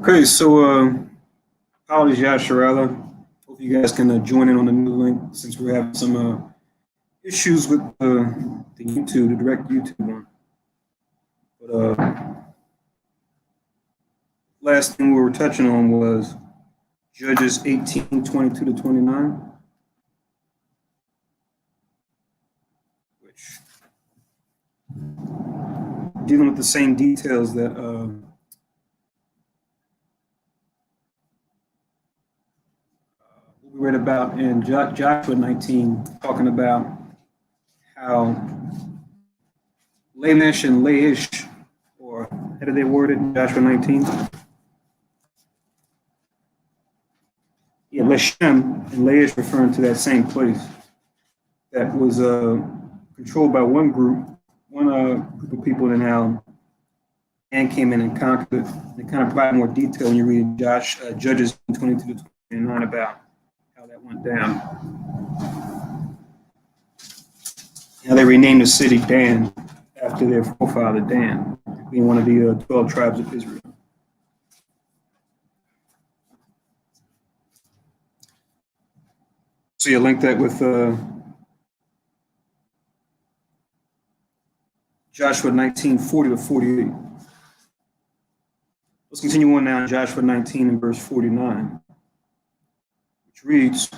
Okay, so apologies, Yasharala. Hope you guys can join in on the new link since we're having some issues with the YouTube, the direct YouTube one. But last thing we were touching on was Judges 18:22 to 29, which dealing with the same details that we read about in Joshua 19, talking about how Lamish and Laish, or how did they word it in Joshua 19? Yeah, Leshem and Laish referring to that same place that was controlled by one group of people, and how and came in and conquered it. They kind of provide more detail when you read Judges 22 to 29 about how that went down. How they renamed the city Dan after their forefather Dan, being one of the 12 tribes of Israel. So you link that with Joshua 19:40 to 48. Let's continue on now in Joshua 19 and verse 49, which reads,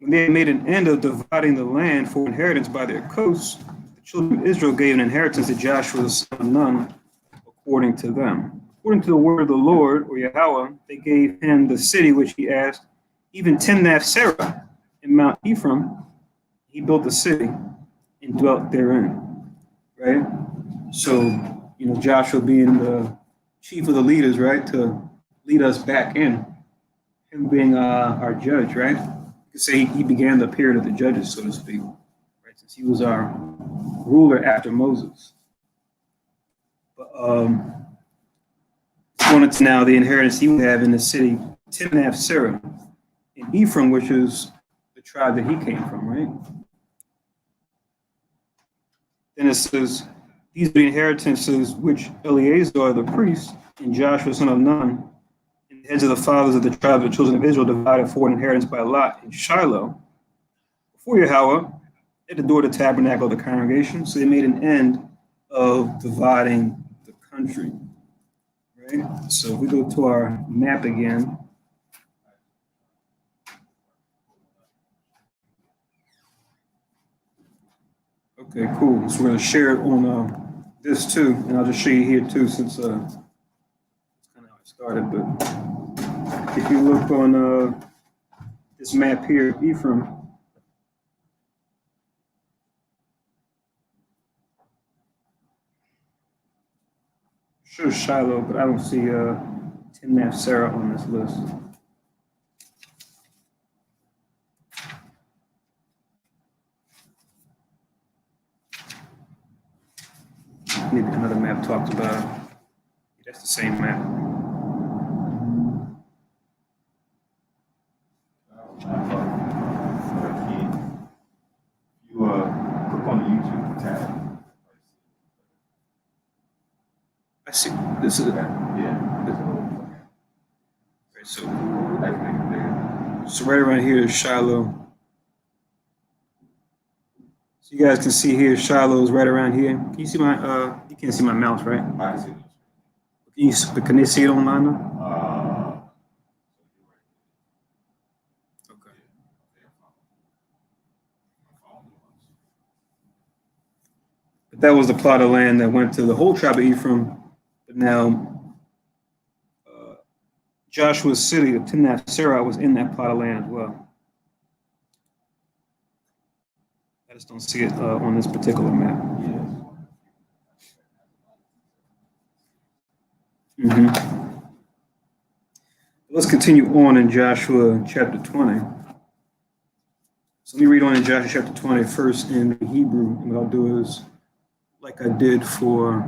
when they had made an end of dividing the land for inheritance by their coasts, the children of Israel gave an inheritance to Joshua the son of Nun, according to them. According to the word of the Lord, or Yahweh, they gave him the city which he asked, even Timnath-serah in Mount Ephraim. He built the city and dwelt therein. Right? So, Joshua being the chief of the leaders, right, to lead us back in, him being our judge, right? You could say he began the period of the judges, so to speak, right? Since he was our ruler after Moses. But going to now the inheritance he would have in the city Timnath-serah in Ephraim, which is the tribe that he came from, right? Then it says, these are the inheritances which Eleazar the priest and Joshua son of Nun, and the heads of the fathers of the tribes of the children of Israel, divided for an inheritance by lot in Shiloh, before Yahweh, at the door of the tabernacle of the congregation. So they made an end of dividing the country. Right? So if we go to our map again, okay, cool. So we're going to share it on this too, and I'll just show you here too, since it's kind of how it started. But if you look on this map here, Ephraim, sure Shiloh, but I don't see Timnath-serah on this list. Maybe another map talks about it. That's the same map. You click on the YouTube tab. I see. This is it. Yeah. Okay, so right around here is Shiloh. So you guys can see here, Shiloh is right around here. Can you see my? You can't see my mouse, right? I can see it. Can they see it online now? Okay. But that was the plot of land that went to the whole tribe of Ephraim. But now Joshua's city of Timnath-serah was in that plot of land as well. I just don't see it on this particular map. Mm-hmm. Let's continue on in Joshua chapter 20. So let me read on in Joshua chapter 20 first in the Hebrew, and what I'll do is, like I did for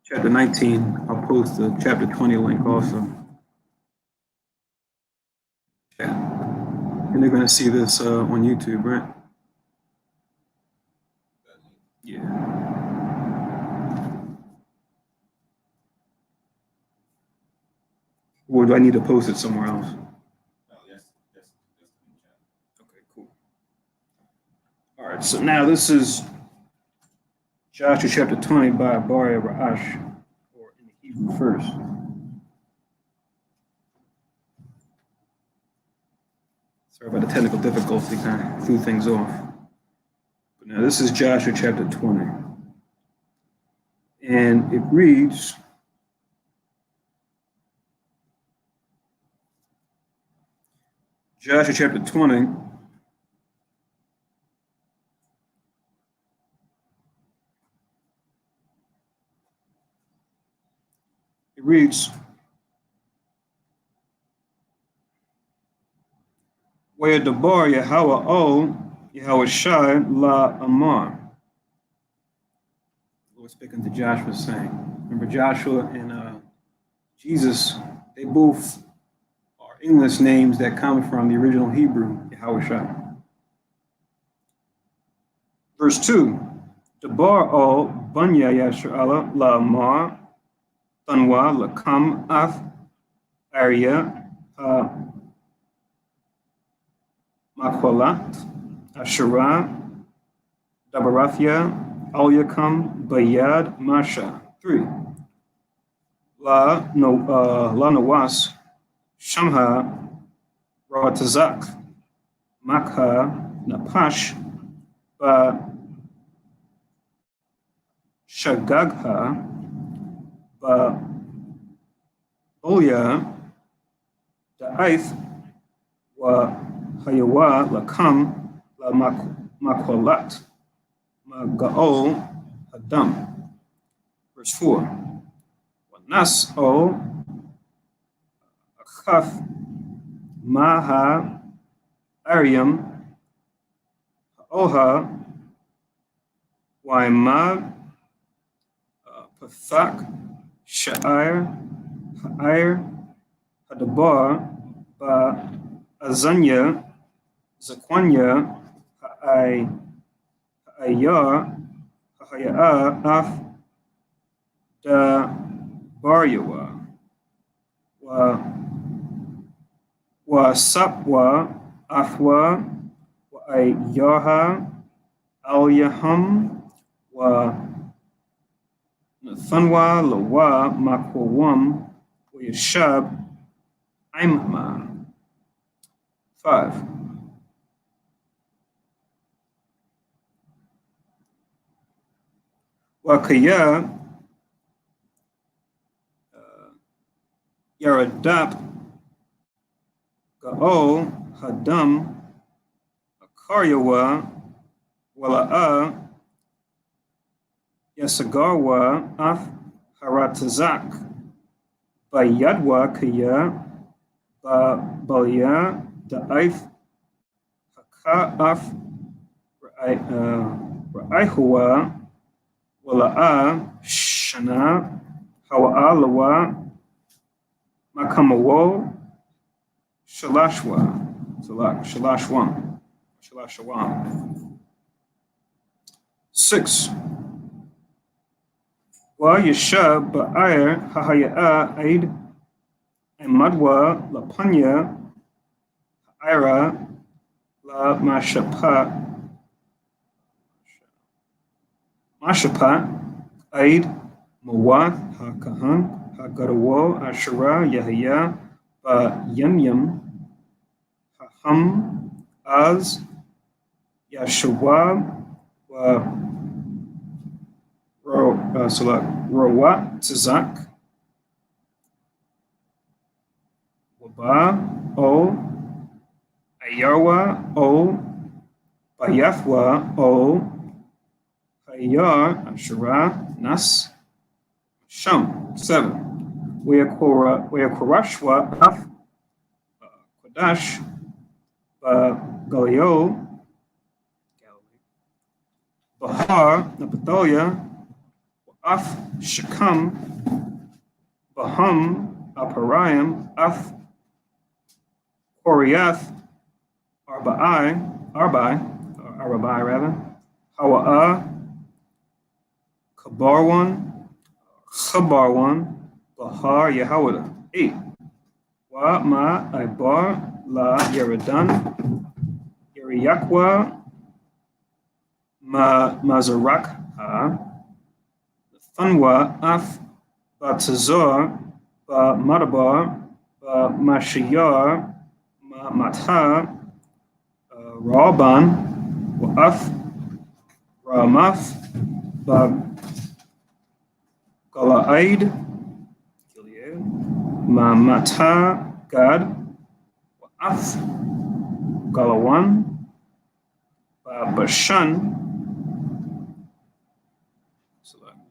chapter 19, I'll post the chapter 20 link also. Yeah. And they're going to see this on YouTube, right? Yeah. Or do I need to post it somewhere else? No, that's in the chat. Okay, cool. All right, so now this is Joshua chapter 20 by Baria Ra'ash, or in the Hebrew first. Sorry about the technical difficulty, kind of threw things off. But now this is Joshua chapter 20. And it reads, Joshua chapter 20, it reads, Where Debar Yahweh O Yahweh Shai La Amar. Lord speaking to Joshua saying, remember Joshua and Jesus, they both are English names that come from the original Hebrew, Yahweh Shai. Verse 2, Debar O Banya Yashra'ala La Amar Tanwa Lakam Ath Arya Makwalat Asherah Dabarathia Al-Yakam Bayad Masha. 3. La Nawas Shamha Rawatazak Makha Napash Ba Shagagha Ba Bolya Da'ith Wa Hayawa Lakam La Makwalat Magaol Adam. Verse 4. Nas O Achaf Maha Aryam Oha Waimab Pathak Sha'ir Ha'ir Hadabar Ba Azanya Zakwanya Ha'ayar Ha'ayar Af Da Baryawa wa Sapwa Afwa wa Ayaha Al Yaham wa Nathanwa Lawa Makwawam wa Yashab Aimma. 5. Wa Kaya Yaradap Ga'o Hadam Akaryawa Wala'a Yasagarwa Af Haratazak Bayadwa Kaya Ba Balya Da'if Haka Af Ra'aihuwa Wala'a Shana Hawa'alawa Makamawo Shalashwa Shalashwam. 6. Wa Yashab Ba'ir Hahaya'a Aid Amadwa Lapanya Ira La Mashapat Aid Mawath Hakahan Hagarawo Ashara Yahya Ba Yamyam Haham Az Yashawab Wa Rawat Tzak Waba O Ayarwa O Bayathwa O Hayar Ashara Nas Sham. 7. Where Korashwa Af Kodash Galileo Bahar Naphthalia Af Shekam Baham Aparayim Af Koriath Arabai rather Hawa'a Kabarwan Bahar Yahawada. 8. wa ma ibar la Yeridan, Yeriyakwa ma Mazarak ha, Funwa af Batazor ba Madabar ba Mashiyar ma Matha Raban wa af Ramaf ba Galaid ma Mata Gad wa af Galawan ba Bashan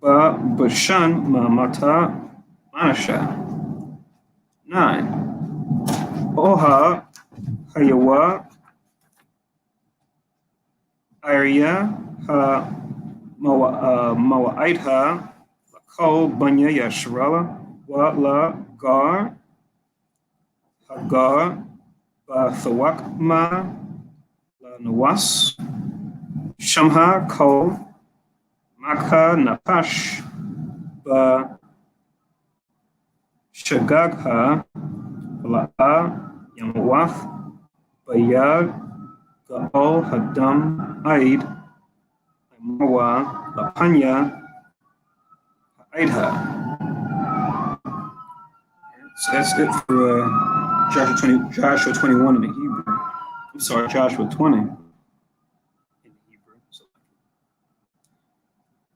ba Bashan ma Mata Manasha. 9. Oha Hayawa Arya ha Mawa'idha Lakol Banya Yashrala wa la Gar Hagar ba Thawakma la Nawas Shamha Kol Makha Napash ba Shagagha La'a Yamawath Bayag Gaal Hadam Aid Mawa Lapanya Aidha. So that's it for Joshua 21 in the Hebrew. I'm sorry, Joshua 20 in the Hebrew. So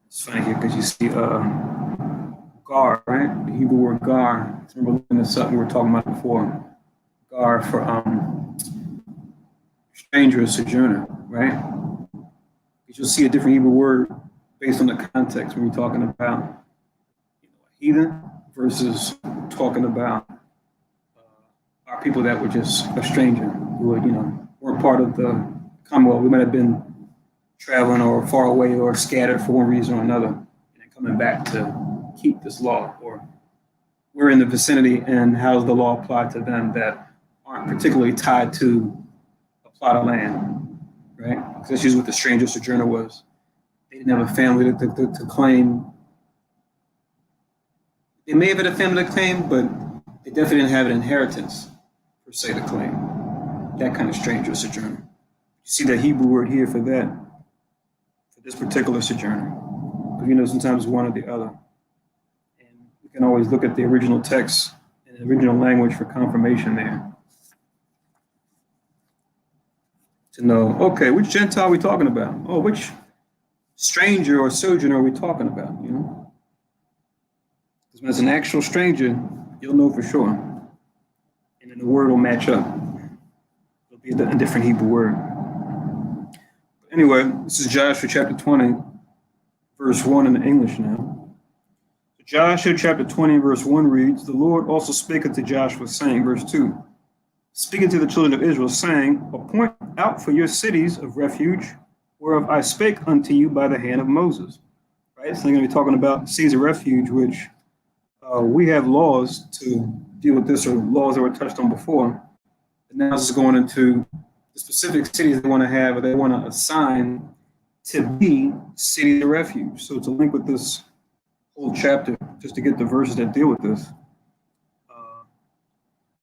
it's funny here because you see gar, right? The Hebrew word gar. Remember looking this up, we were talking about it before. Gar for stranger or sojourner, right? You'll see a different Hebrew word based on the context when you're talking about heathen versus talking about our people that were just a stranger, who weren't part of the Commonwealth. We might have been traveling or far away or scattered for one reason or another, and then coming back to keep this law, or we're in the vicinity, and how's the law applied to them that aren't particularly tied to a plot of land, right? Because that's usually what the stranger sojourner was. They didn't have a family to claim. They may have had a family to claim, but they definitely didn't have an inheritance, per se, to claim. That kind of stranger sojourner. You see that Hebrew word here for that, for this particular sojourner. Because sometimes one or the other. And we can always look at the original text and the original language for confirmation there. To know, okay, which Gentile are we talking about? Oh, which stranger or sojourner are we talking about, Because when it's an actual stranger, you'll know for sure. And then the word will match up. It'll be a different Hebrew word. But anyway, this is Joshua chapter 20, verse 1 in the English now. Joshua chapter 20, verse 1 reads, The Lord also spake unto Joshua, saying, verse 2, speaking to the children of Israel, saying, Appoint out for your cities of refuge, whereof I spake unto you by the hand of Moses. Right? So they're going to be talking about cities of refuge, which we have laws to deal with this, or laws that were touched on before. And now this is going into the specific cities they want to have, or they want to assign to be cities of refuge. So to link with this whole chapter, just to get the verses that deal with this,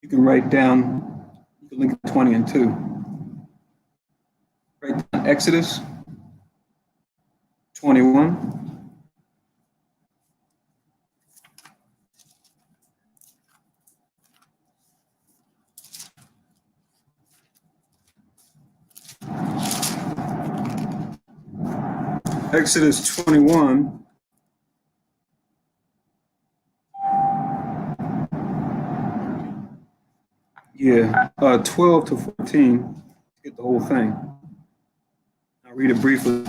you can write down, you can link 20 and 2. Write down Exodus 21. Exodus 21. Yeah, 12 to 14. Get the whole thing. I'll read it briefly.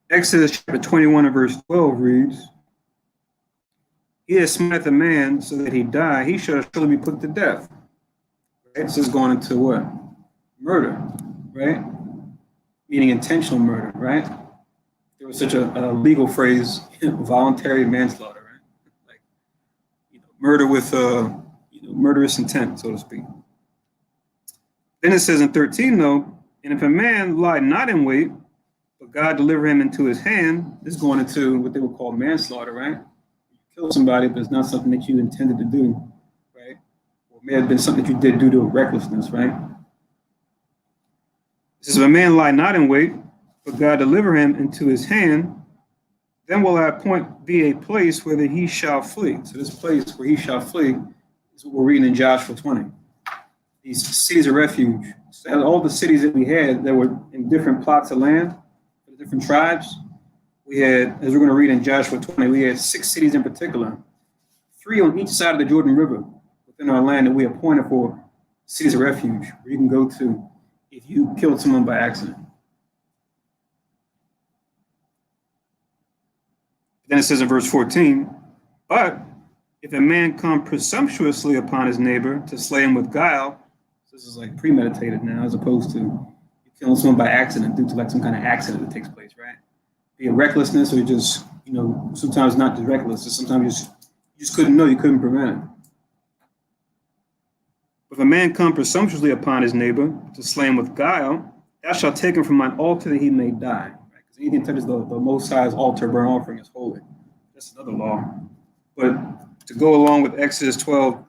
Exodus chapter 21 and verse 12 reads, He that smiteth a man so that he die, he shall surely be put to death. Right? This is going into what? Murder, right? Meaning intentional murder, right? There was such a legal phrase, voluntary manslaughter, right? Like, murder with murderous intent, so to speak. Then it says in 13, though, and if a man lie not in wait, but God deliver him into his hand, this is going into what they would call manslaughter, right? You kill somebody, but it's not something that you intended to do, right? Or may have been something that you did due to recklessness, right? It says, if a man lie not in wait, but God deliver him into his hand, then will I appoint thee a place where he shall flee. So this place where he shall flee is what we're reading in Joshua 20. These cities of refuge. So all the cities that we had that were in different plots of land, for the different tribes, we had, as we're going to read in Joshua 20, we had 6 cities in particular, 3 on each side of the Jordan River within our land that we appointed for cities of refuge, where you can go to if you killed someone by accident. Then it says in verse 14, but if a man come presumptuously upon his neighbor to slay him with guile, so this is like premeditated now, as opposed to you killing someone by accident due to like some kind of accident that takes place, right? Be it recklessness or just, sometimes not just reckless, sometimes you just couldn't know, you couldn't prevent it. If a man come presumptuously upon his neighbor to slay him with guile, thou shalt take him from mine altar that he may die. Because anything that touches the Most High's altar burnt offering is holy. That's another law. But to go along with Exodus 21,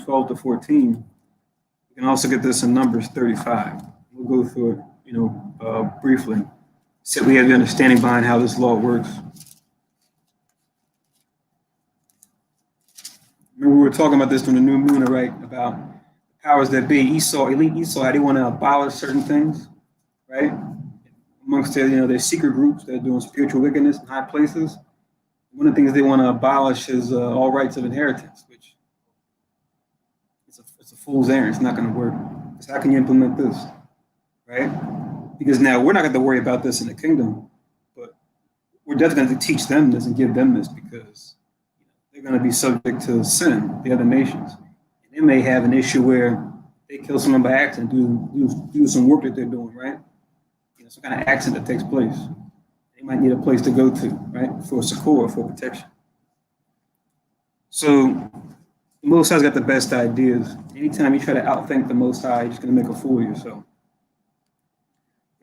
12 to 14, you can also get this in Numbers 35. We'll go through it, briefly. So we have the understanding behind how this law works. Remember, we were talking about this during the new moon, right? About the powers that be, elite Esau, how they want to abolish certain things, right? Amongst their secret groups that are doing spiritual wickedness in high places. One of the things they want to abolish is all rights of inheritance, which it's a fool's errand. It's not going to work. Because how can you implement this, right? Because now we're not going to worry about this in the kingdom, but we're definitely going to teach them this and give them this because they're going to be subject to sin, the other nations. And they may have an issue where they kill someone by accident, do some work that they're doing, right? Some kind of accident that takes place. They might need a place to go to, right, for succor, for protection. So the Most High's got the best ideas. Anytime you try to outthink the Most High, you're just going to make a fool of yourself.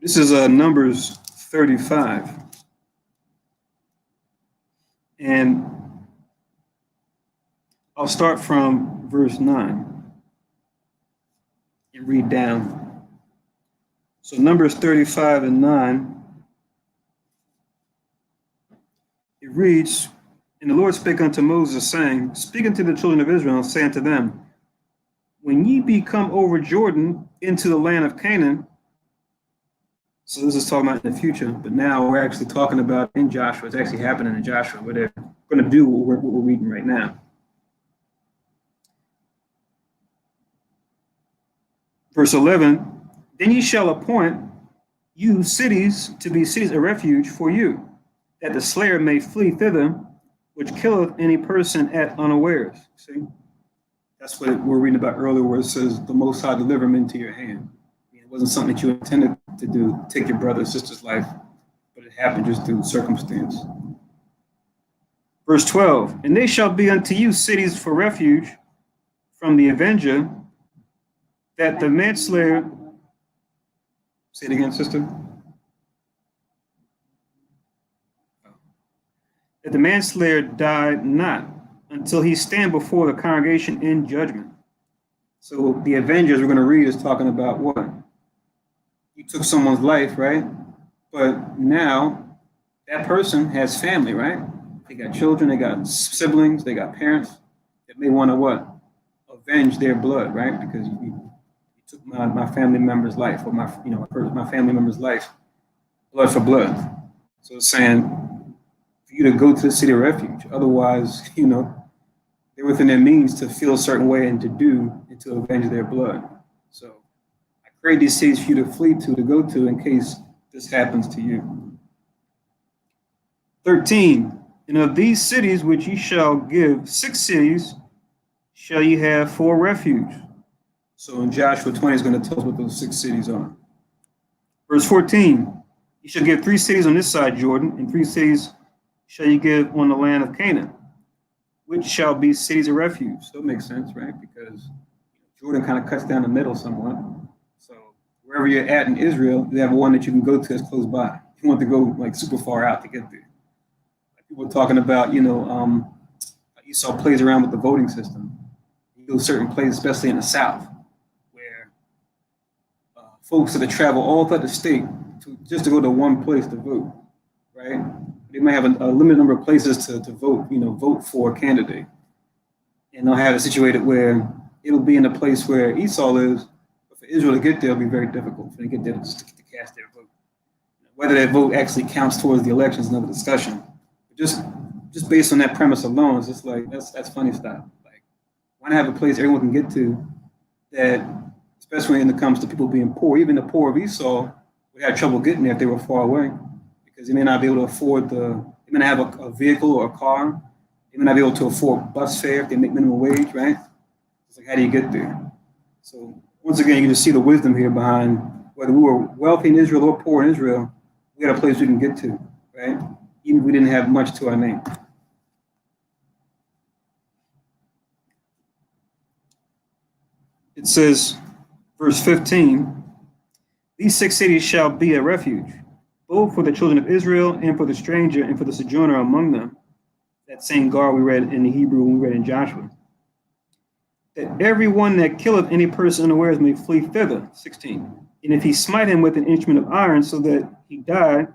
This is Numbers 35. And I'll start from verse 9 and read down. So Numbers 35 and 9, it reads, and the Lord spake unto Moses, saying, speak unto the children of Israel, and say unto them, when ye be come over Jordan into the land of Canaan, so this is talking about in the future, but now we're actually talking about in Joshua. It's actually happening in Joshua, where they're going to do what we're reading right now. Verse 11, then ye shall appoint you cities to be cities of refuge for you, that the slayer may flee thither, which killeth any person at unawares. See? That's what we're reading about earlier, where it says, the Most High deliver him into your hand. It wasn't something that you intended to do, take your brother or sister's life, but it happened just through circumstance. Verse 12, and they shall be unto you cities for refuge from the avenger, that the manslayer, say it again, sister. That the manslayer died not until he stand before the congregation in judgment. So the avengers we're going to read is talking about what? You took someone's life, right? But now that person has family, right? They got children, they got siblings, they got parents that may want to what? Avenge their blood, right? Because you took my family member's life, or my family member's life, blood for blood. So it's saying for you to go to the city of refuge. Otherwise, they're within their means to feel a certain way and to avenge their blood. So I create these cities for you to flee to go to in case this happens to you. 13, and of these cities which ye shall give, 6 cities shall ye have for refuge. So in Joshua 20 is going to tell us what those 6 cities are. Verse 14, you shall give 3 cities on this side Jordan, and 3 cities shall you give on the land of Canaan, which shall be cities of refuge. So it makes sense, right? Because Jordan kind of cuts down the middle somewhat. So wherever you're at in Israel, you have one that you can go to that's close by. You want to go like super far out to get there. Like people are talking about, Esau plays around with the voting system. go to certain places, especially in the South, where folks that travel all throughout the state just to go to one place to vote, right? They might have a limited number of places to vote, vote for a candidate. And they'll have it situated where it'll be in a place where Esau lives, but for Israel to get there, it'll be very difficult for them to get there to cast their vote. Whether that vote actually counts towards the election is another discussion. But just based on that premise alone, it's just like, that's funny stuff. Like, why not have a place everyone can get to that, especially when it comes to people being poor, even the poor of Esau would have trouble getting there if they were far away, because they may not be able to afford they may not have a vehicle or a car. They may not be able to afford bus fare if they make minimum wage, right? It's like, how do you get there? So once again, you can just see the wisdom here behind whether we were wealthy in Israel or poor in Israel, we had a place we can get to, right? Even if we didn't have much to our name. It says, verse 15, these 6 cities shall be a refuge, both for the children of Israel and for the stranger and for the sojourner among them. That same guard we read in the Hebrew when we read in Joshua. That every one that killeth any person unawares may flee thither, 16. And if he smite him with an instrument of iron so that he die,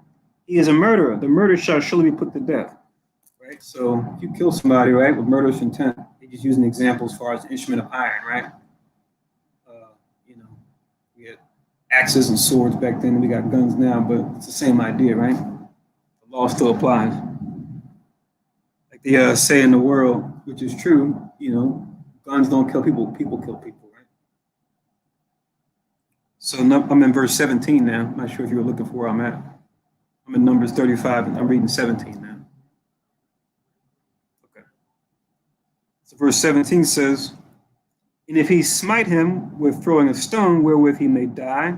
he is a murderer. The murderer shall surely be put to death. Right? So if you kill somebody, right, with murderous intent, they just use an example as far as the instrument of iron, right? We had axes and swords back then, and we got guns now, but it's the same idea, right? The law still applies. Like they say in the world, which is true, guns don't kill people, people kill people, right? So I'm in verse 17 now. I'm not sure if you were looking for where I'm at. I'm in Numbers 35, and I'm reading 17 now. Okay. So verse 17 says, and if he smite him with throwing a stone wherewith he may die,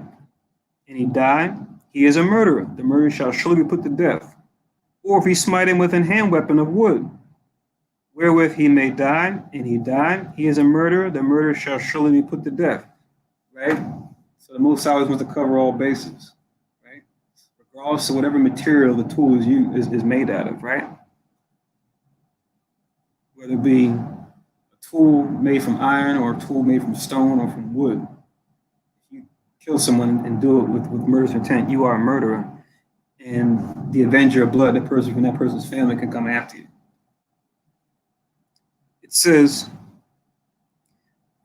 and he die, he is a murderer. The murderer shall surely be put to death. Or if he smite him with an hand weapon of wood, wherewith he may die, and he die, he is a murderer. The murderer shall surely be put to death. Right? So the Most High always wants to cover all bases. Right? Regardless of whatever material the tool is made out of, right? Whether it be tool made from iron or a tool made from stone or from wood. If you kill someone and do it with murderous intent, you are a murderer. And the avenger of blood, that person from that person's family, can come after you. It says,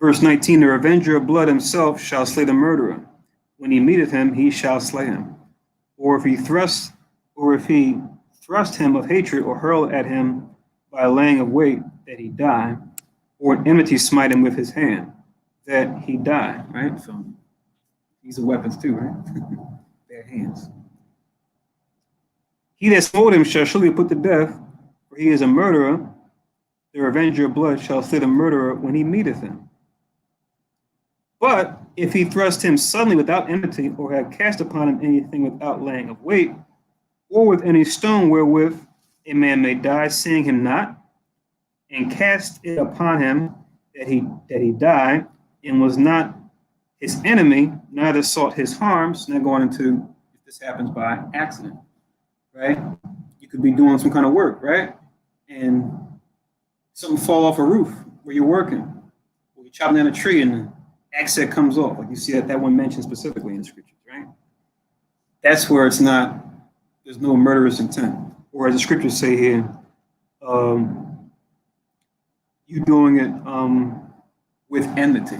verse 19, the avenger of blood himself shall slay the murderer. When he meeteth him, he shall slay him. Or if he thrust him of hatred or hurl at him by laying of weight, that he die, or an enmity smite him with his hand, that he die, right? So these are weapons too, right? Bare hands. He that smote him shall surely be put to death, for he is a murderer. The revenger of blood shall slay the murderer when he meeteth him. But if he thrust him suddenly without enmity, or have cast upon him anything without laying of weight, or with any stone wherewith a man may die, seeing him not, and cast it upon him that he die, and was not his enemy, neither sought his harms. Now going into if this happens by accident, right? You could be doing some kind of work, right? And something fall off a roof where you're working, or you're chopping down a tree and the axe head comes off, like you see that one mentioned specifically in the scriptures, right? That's where there's no murderous intent. Or as the scriptures say here, you doing it with enmity,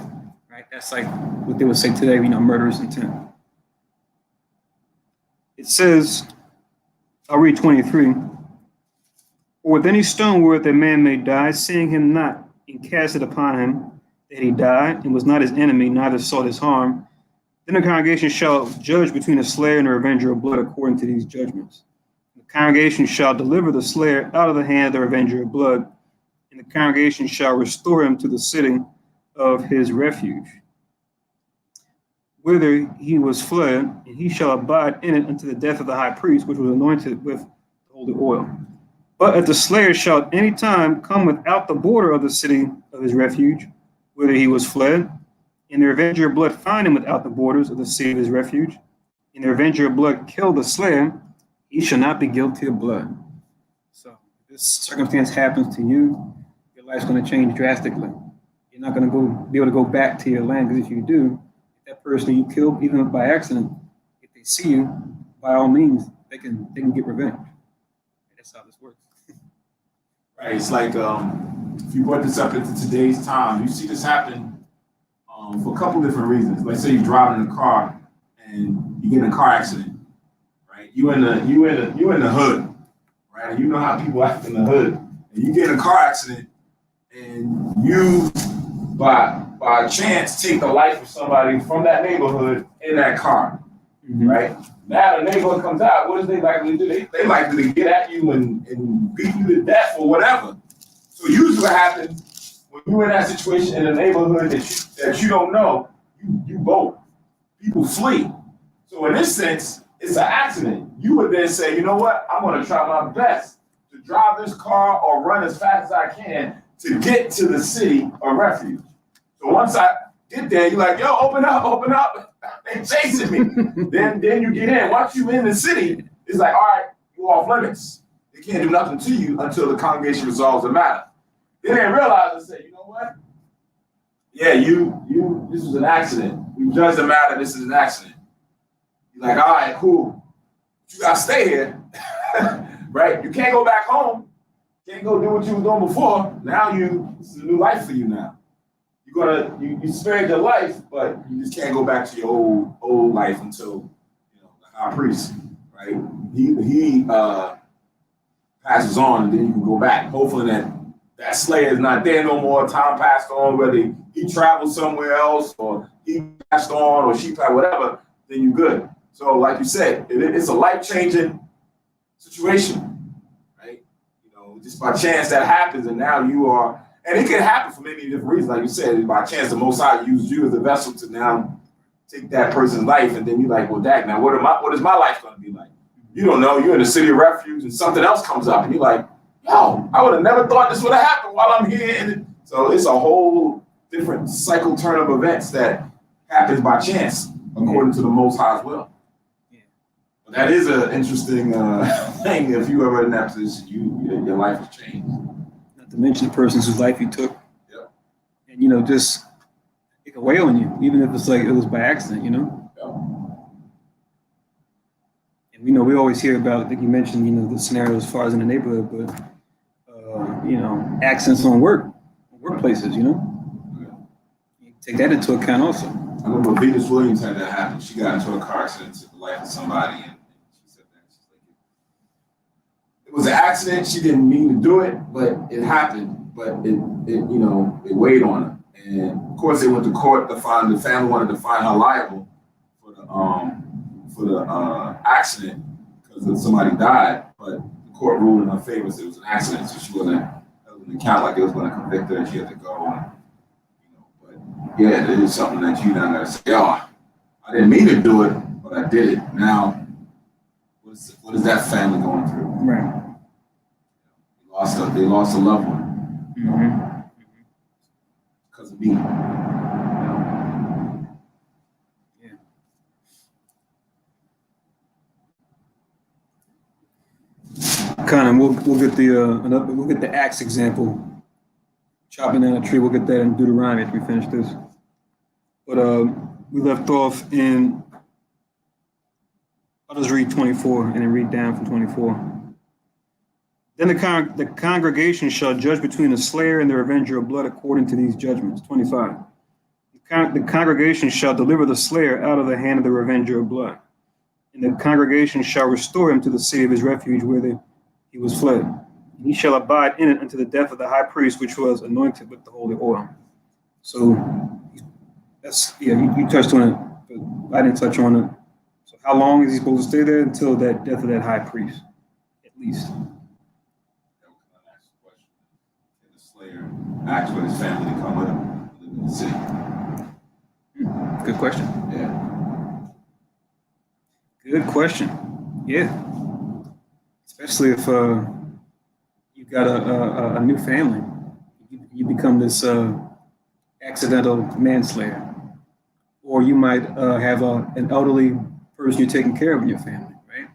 right? That's like what they would say today, murderous intent. It says, I'll read 23. Or with any stone wherewith a man may die, seeing him not, and cast it upon him, that he died, and was not his enemy, neither sought his harm, then the congregation shall judge between the slayer and the revenger of blood according to these judgments. The congregation shall deliver the slayer out of the hand of the revenger of blood, and the congregation shall restore him to the sitting of his refuge, whither he was fled, and he shall abide in it unto the death of the high priest, which was anointed with holy oil. But if the slayer shall at any time come without the border of the city of his refuge, whither he was fled, and the revenger of blood find him without the borders of the city of his refuge, and the revenger of blood kill the slayer, he shall not be guilty of blood. So if this circumstance happens to you, your life's going to change drastically. You're not going to be able to go back to your land, because if you do, that person you killed, even by accident, if they see you, by all means, they can get revenge. That's how this works. Right. It's like if you brought this up into today's time, you see this happen for a couple different reasons. Let's say you're driving in a car and you get in a car accident, right? You in the hood, right? And you know how people act in the hood. And you get in a car accident and you by chance take the life of somebody from that neighborhood in that car, right? Now the neighborhood comes out. What is they likely to do? They likely to get at you and beat you to death or whatever. So usually what happens when you're in that situation in a neighborhood that you don't know, you vote. People flee. So in this sense, it's an accident. You would then say, you know what? I'm going to try my best to drive this car or run as fast as I can to get to the city of refuge. So once I get there, you're like, yo, open up. They chasing me. then you get in. Once you in the city, it's like, all right, you off limits. They can't do nothing to you until the congregation resolves the matter. Then they realize and say, you know what? Yeah, this was an accident. We judged the matter. This is an accident. You're like, all right, cool. But you gotta stay here, right? You can't go back home. You can't go do what you were doing before. Now this is a new life for you now. You spared your life, but you just can't go back to your old life until the high priest, right? He passes on, and then you can go back. Hopefully that slayer is not there no more. Time passed on, whether he traveled somewhere else or he passed on or she passed, whatever. Then you're good. So, like you said, it's a life-changing situation, right? Just by chance that happens, and now you are. And it can happen for many different reasons. Like you said, by chance, the Most High used you as a vessel to now take that person's life. And then you're like, well, dang, now what is my life going to be like? You don't know. You're in the city of refuge and something else comes up. And you're like, yo, I would have never thought this would have happened while I'm here. And so it's a whole different cycle turn of events that happens by chance, according to the Most High's will. Yeah. But that is an interesting thing. If you ever in that position, your life has changed. To mention the persons whose life you took, yep. And just it can weigh on you, even if it's like it was by accident, Yep. And we always hear about. I think you mentioned, the scenario as far as in the neighborhood, but accidents on workplaces, Yeah. You take that into account also. I remember Venus Williams had that happen. She got into a car accident, took the life of somebody, and she said that it was an accident. She didn't mean to do it, but it happened. But it weighed on her. And of course, they went to court to find the family wanted to find her liable for the accident because somebody died. But the court ruled in her favor, so it was an accident, so she wasn't held in account like it was going to convict her, and she had to go. But yeah, it is something that you now got to say, oh, I didn't mean to do it, but I did it. Now, what is that family going through? Right. They lost a loved one because of me. Yeah. Kind of, we'll get the axe example, chopping down a tree. We'll get that in Deuteronomy after we finish this. But we left off in. I'll just read 24 and then read down from 24. Then the congregation shall judge between the slayer and the revenger of blood according to these judgments. 25. The congregation shall deliver the slayer out of the hand of the revenger of blood. And the congregation shall restore him to the city of his refuge where he was fled. And he shall abide in it until the death of the high priest, which was anointed with the holy oil. So that's, you touched on it, but I didn't touch on it. So how long is he supposed to stay there? Until that death of that high priest, at least. Act with his family to come with him, live in the city. Good question. Yeah. Good question. Yeah. Especially if you've got a new family, you become this accidental manslayer, or you might have an elderly person you're taking care of in your family, right?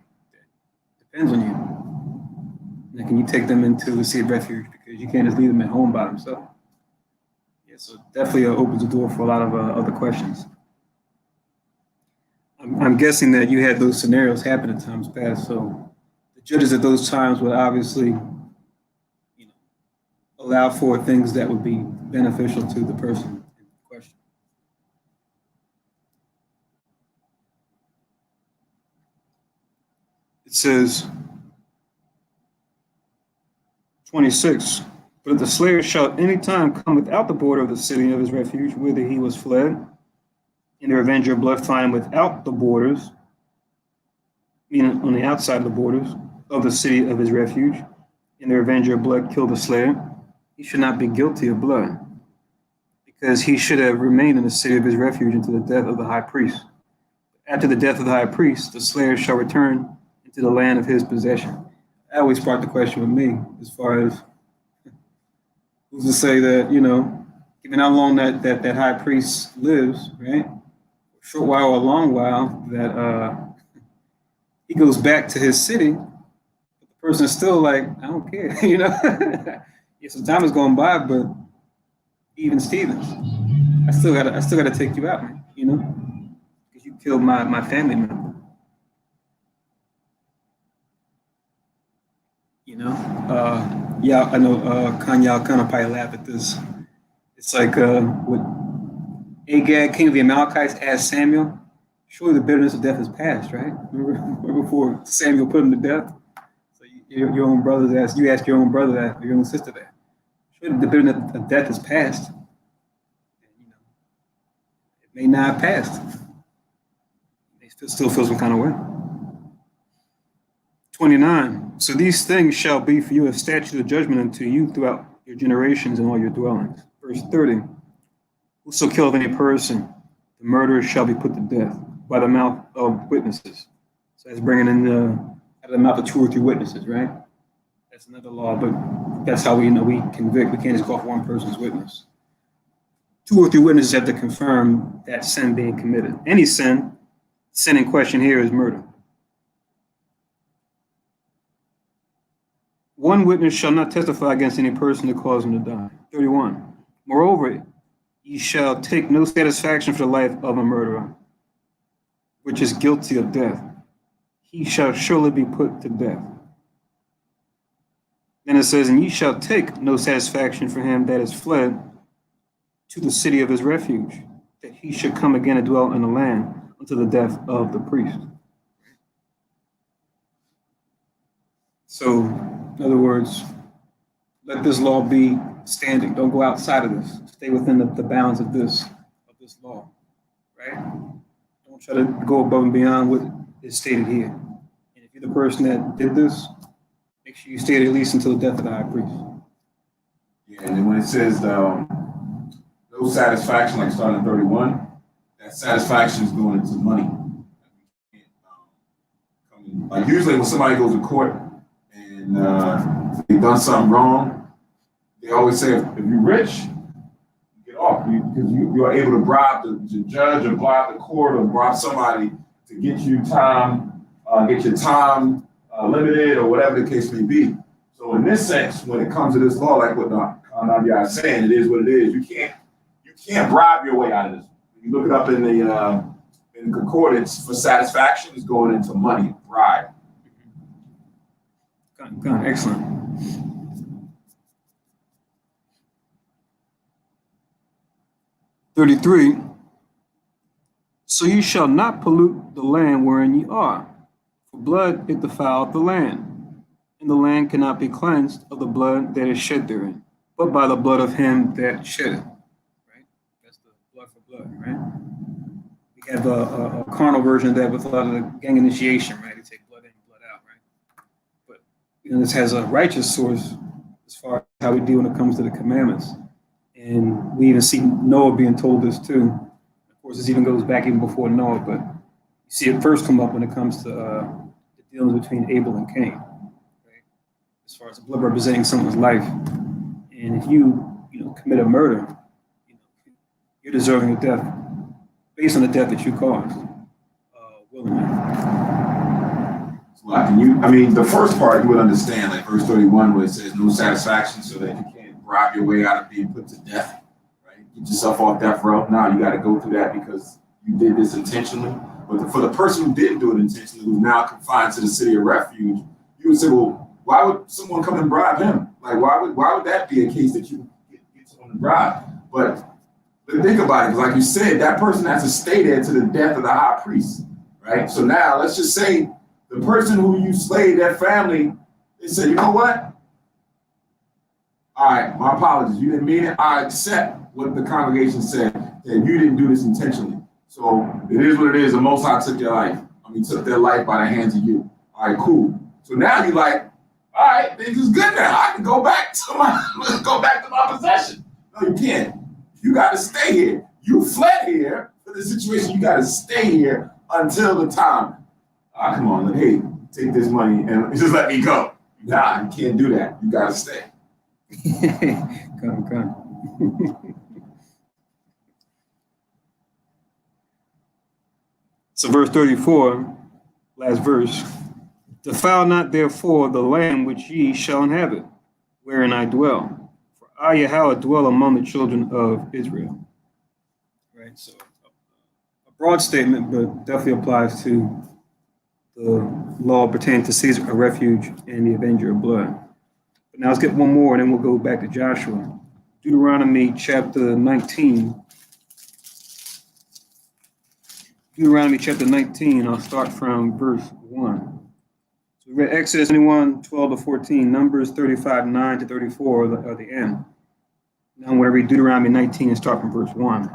Depends on you. Can you take them into the city of refuge because you can't just leave them at home by themselves? Yeah, so definitely opens the door for a lot of other questions. I'm guessing that you had those scenarios happen in times past, so the judges at those times would obviously, allow for things that would be beneficial to the person in question. It says, 26, but if the slayer shall at any time come without the border of the city of his refuge, whither he was fled, and the revenger of blood find him without the borders, meaning on the outside of the borders of the city of his refuge, and the revenger of blood kill the slayer, he should not be guilty of blood, because he should have remained in the city of his refuge until the death of the high priest. After the death of the high priest, the slayer shall return into the land of his possession. That always sparked the question with me, as far as who's to say that, given how long that high priest lives, right? A short while or a long while, that he goes back to his city, but the person is still like, I don't care, Yeah, some time has gone by, but even Stevens, I still gotta take you out, man, because you killed my family member. Yeah, I know Kanye kind of probably laugh at this. It's like what Agag, king of the Amalekites, asked Samuel, surely the bitterness of death is past, right? Remember before Samuel put him to death? So your own brothers ask your own brother that, your own sister that. Surely the bitterness of death is past. It may not have passed. They still feel some kind of way. 29. So these things shall be for you a statute of judgment unto you throughout your generations and all your dwellings. Verse 30. Whoso killeth any person, the murderer shall be put to death by the mouth of witnesses. So that's bringing in out of the mouth of 2 or 3 witnesses, right? That's another law, but that's how we convict. We can't just go off one person's witness. 2 or 3 witnesses have to confirm that sin being committed. Any sin in question here is murder. 1 witness shall not testify against any person to cause him to die. 31. Moreover, ye shall take no satisfaction for the life of a murderer, which is guilty of death. He shall surely be put to death. Then it says, and ye shall take no satisfaction for him that is fled to the city of his refuge, that he should come again and dwell in the land until the death of the priest. So, in other words, let this law be standing. Don't go outside of this. Stay within the bounds of this law, right? Don't try to go above and beyond what is stated here. And if you're the person that did this, make sure you stay at least until the death of the high priest. Yeah, and then when it says no satisfaction, like starting at 31, that satisfaction is going into money. Like usually when somebody goes to court and they've done something wrong, they always say, if you're rich, you get off because you are able to bribe the judge or bribe the court or bribe somebody to get you time, get your time limited or whatever the case may be. So in this sense, when it comes to this law, like what Nadia is saying, it is what it is. You can't bribe your way out of this. You look it up in the concordance, for satisfaction is going into money, bribe. Excellent. "33. So ye shall not pollute the land wherein ye are, for blood it defileth the land, and the land cannot be cleansed of the blood that is shed therein, but by the blood of him that shed it." Right? That's the blood for blood, right? We have a carnal version of that with a lot of the gang initiation, right? You take blood in, blood out, right? But this has a righteous source as far as how we deal when it comes to the commandments. And we even see Noah being told this too. Of course, this even goes back even before Noah, but you see it first come up when it comes to the dealings between Abel and Cain, right? As far as the blood representing someone's life. And if you commit a murder, you're deserving of death based on the death that you caused willingly. The first part you would understand, like verse 31, where it says no satisfaction, so that you can't bribe your way out of being put to death, right? get yourself off death row. Now you got to go through that because you did this intentionally. But for the person who didn't do it intentionally, who's now confined to the city of refuge, you would say, well, why would someone come and bribe him? Like, why would that be a case that you get someone to bribe? But think about it, because like you said, that person has to stay there to the death of the high priest, right? So now let's just say the person who you slayed, their family, they said, you know what? All right, my apologies. You didn't mean it. I accept what the congregation said, that you didn't do this intentionally. So it is what it is. The Most High took your life. I mean, took their life by the hands of you. All right, cool. So now you're like, all right, things is good now. I can go back to my possession. No, you can't. You got to stay here. You fled here for the situation. You got to stay here until the time. Come on, hey, take this money and just let me go. Nah, you can't do that. You got to stay. Come. So verse 34, last verse. Defile not therefore the land which ye shall inhabit, wherein I dwell. For I, Yahweh, dwell among the children of Israel. Right, so a broad statement, but definitely applies to the law pertaining to Caesar, a refuge, and the avenger of blood. But now let's get one more, and then we'll go back to Joshua. Deuteronomy chapter 19. Deuteronomy chapter 19, I'll start from verse 1. So we read Exodus 21, 12 to 14, Numbers 35, 9 to 34 are the end. Now I'm going to read Deuteronomy 19 and start from verse 1.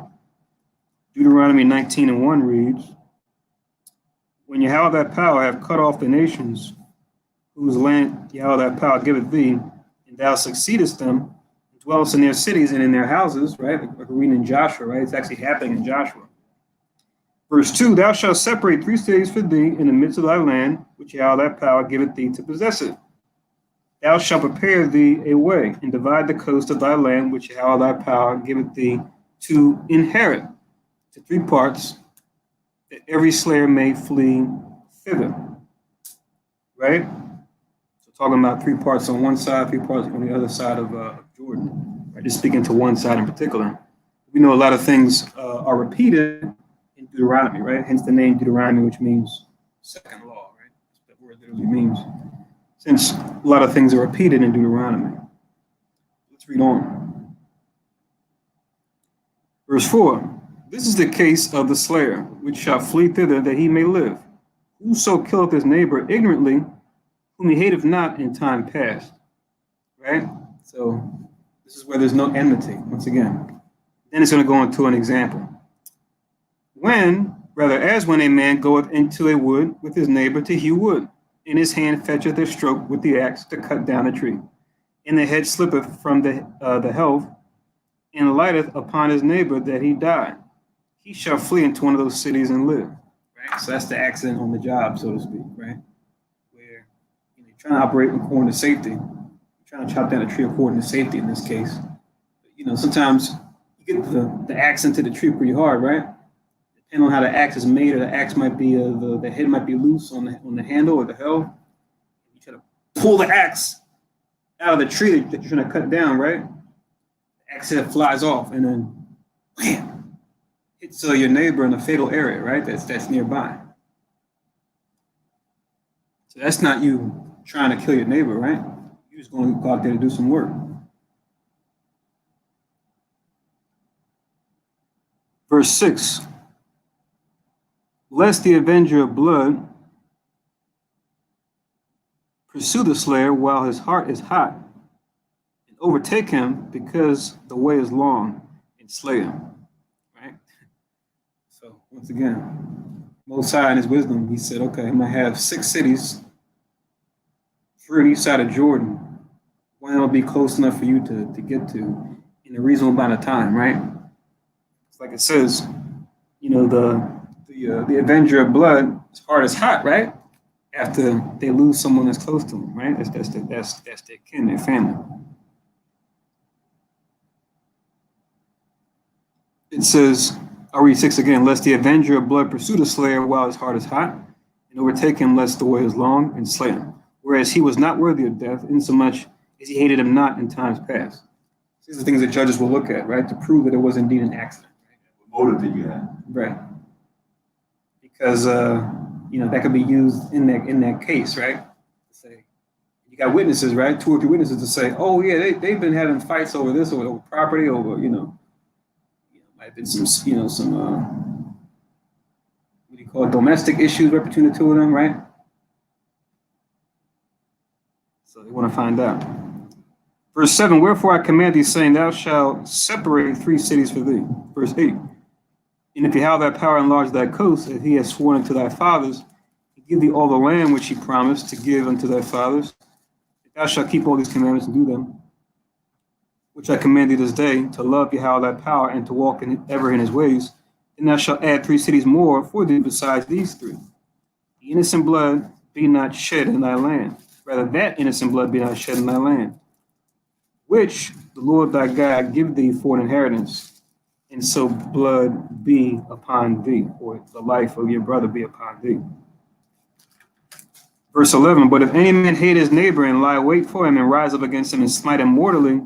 Deuteronomy 19 and 1 reads, When Yahweh thy power have cut off the nations, whose land Yahweh thy power giveth thee, and thou succeedest them, and dwellest in their cities and in their houses, right? Like we're reading in Joshua, right? It's actually happening in Joshua. Verse 2, Thou shalt separate 3 cities for thee in the midst of thy land, which Yahweh thy power giveth thee to possess it. Thou shalt prepare thee a way, and divide the coast of thy land, which Yahweh thy power giveth thee to inherit, to 3 parts, that every slayer may flee thither. Right? So talking about 3 parts on one side, 3 parts on the other side of Jordan. Right? Just speaking to one side in particular. We know a lot of things are repeated in Deuteronomy, right? Hence the name Deuteronomy, which means second law, right? That's what that word literally means. Since a lot of things are repeated in Deuteronomy. Let's read on. Verse 4, This is the case of the slayer, which shall flee thither that he may live. Whoso killeth his neighbor ignorantly, whom he hateth not in time past. Right? So this is where there's no enmity, once again. Then it's going to go into an example. As when a man goeth into a wood with his neighbor to hew wood, in his hand fetcheth a stroke with the axe to cut down a tree, and the head slippeth from the helve, and lighteth upon his neighbor that he die. He shall flee into one of those cities and live. Right? So that's the accident on the job, so to speak, right? Where you're trying to operate according to safety. You're trying to chop down a tree according to safety in this case. But, sometimes you get the axe into the tree pretty hard, right? Depending on how the axe is made, or the axe might be the head might be loose on the handle or the helve. You try to pull the axe out of the tree that you're trying to cut down, right? The axe head flies off, and then wham, hits your neighbor in a fatal area, right? That's nearby. So that's not you trying to kill your neighbor, right? You're just going to go out there to do some work. Verse 6. Lest the avenger of blood pursue the slayer while his heart is hot, and overtake him because the way is long, and slay him. Right? So once again, Most High in his wisdom, he said, okay, I'm going to have 6 cities, 3 on each side of Jordan. One will be close enough for you to get to in a reasonable amount of time, right? It's like it says, the avenger of blood, his heart is hot, right? After they lose someone that's close to them, right? That's their kin, their family. It says, I'll read 6 again. Lest the avenger of blood pursue the slayer while his heart is hot, and overtake him lest the way is long, and slay him. Whereas he was not worthy of death, insomuch as he hated him not in times past. These are things that judges will look at, right, to prove that it was indeed an accident. What motive did you have? Right. Because that could be used in that case, right? To say you got witnesses, right? 2 or 3 witnesses to say, oh yeah, they've been having fights over this, over property, over might have been some what do you call it, domestic issues right between the two of them, right? So they want to find out. Verse 7, wherefore I command thee, saying, thou shalt separate 3 cities for thee. Verse 8, and if Yahweh thy power enlarge thy coast, as he has sworn unto thy fathers, he give thee all the land which he promised to give unto thy fathers, if thou shalt keep all these commandments and do them, which I command thee this day, to love Yahweh thy power and to walk ever in his ways, then thou shalt add 3 cities more for thee besides these 3. The innocent blood be not shed in thy land, rather that innocent blood be not shed in thy land, which the Lord thy God give thee for an inheritance, and so blood be upon thee, or the life of your brother be upon thee. Verse 11, but if any man hate his neighbor and lie wait for him and rise up against him and smite him mortally,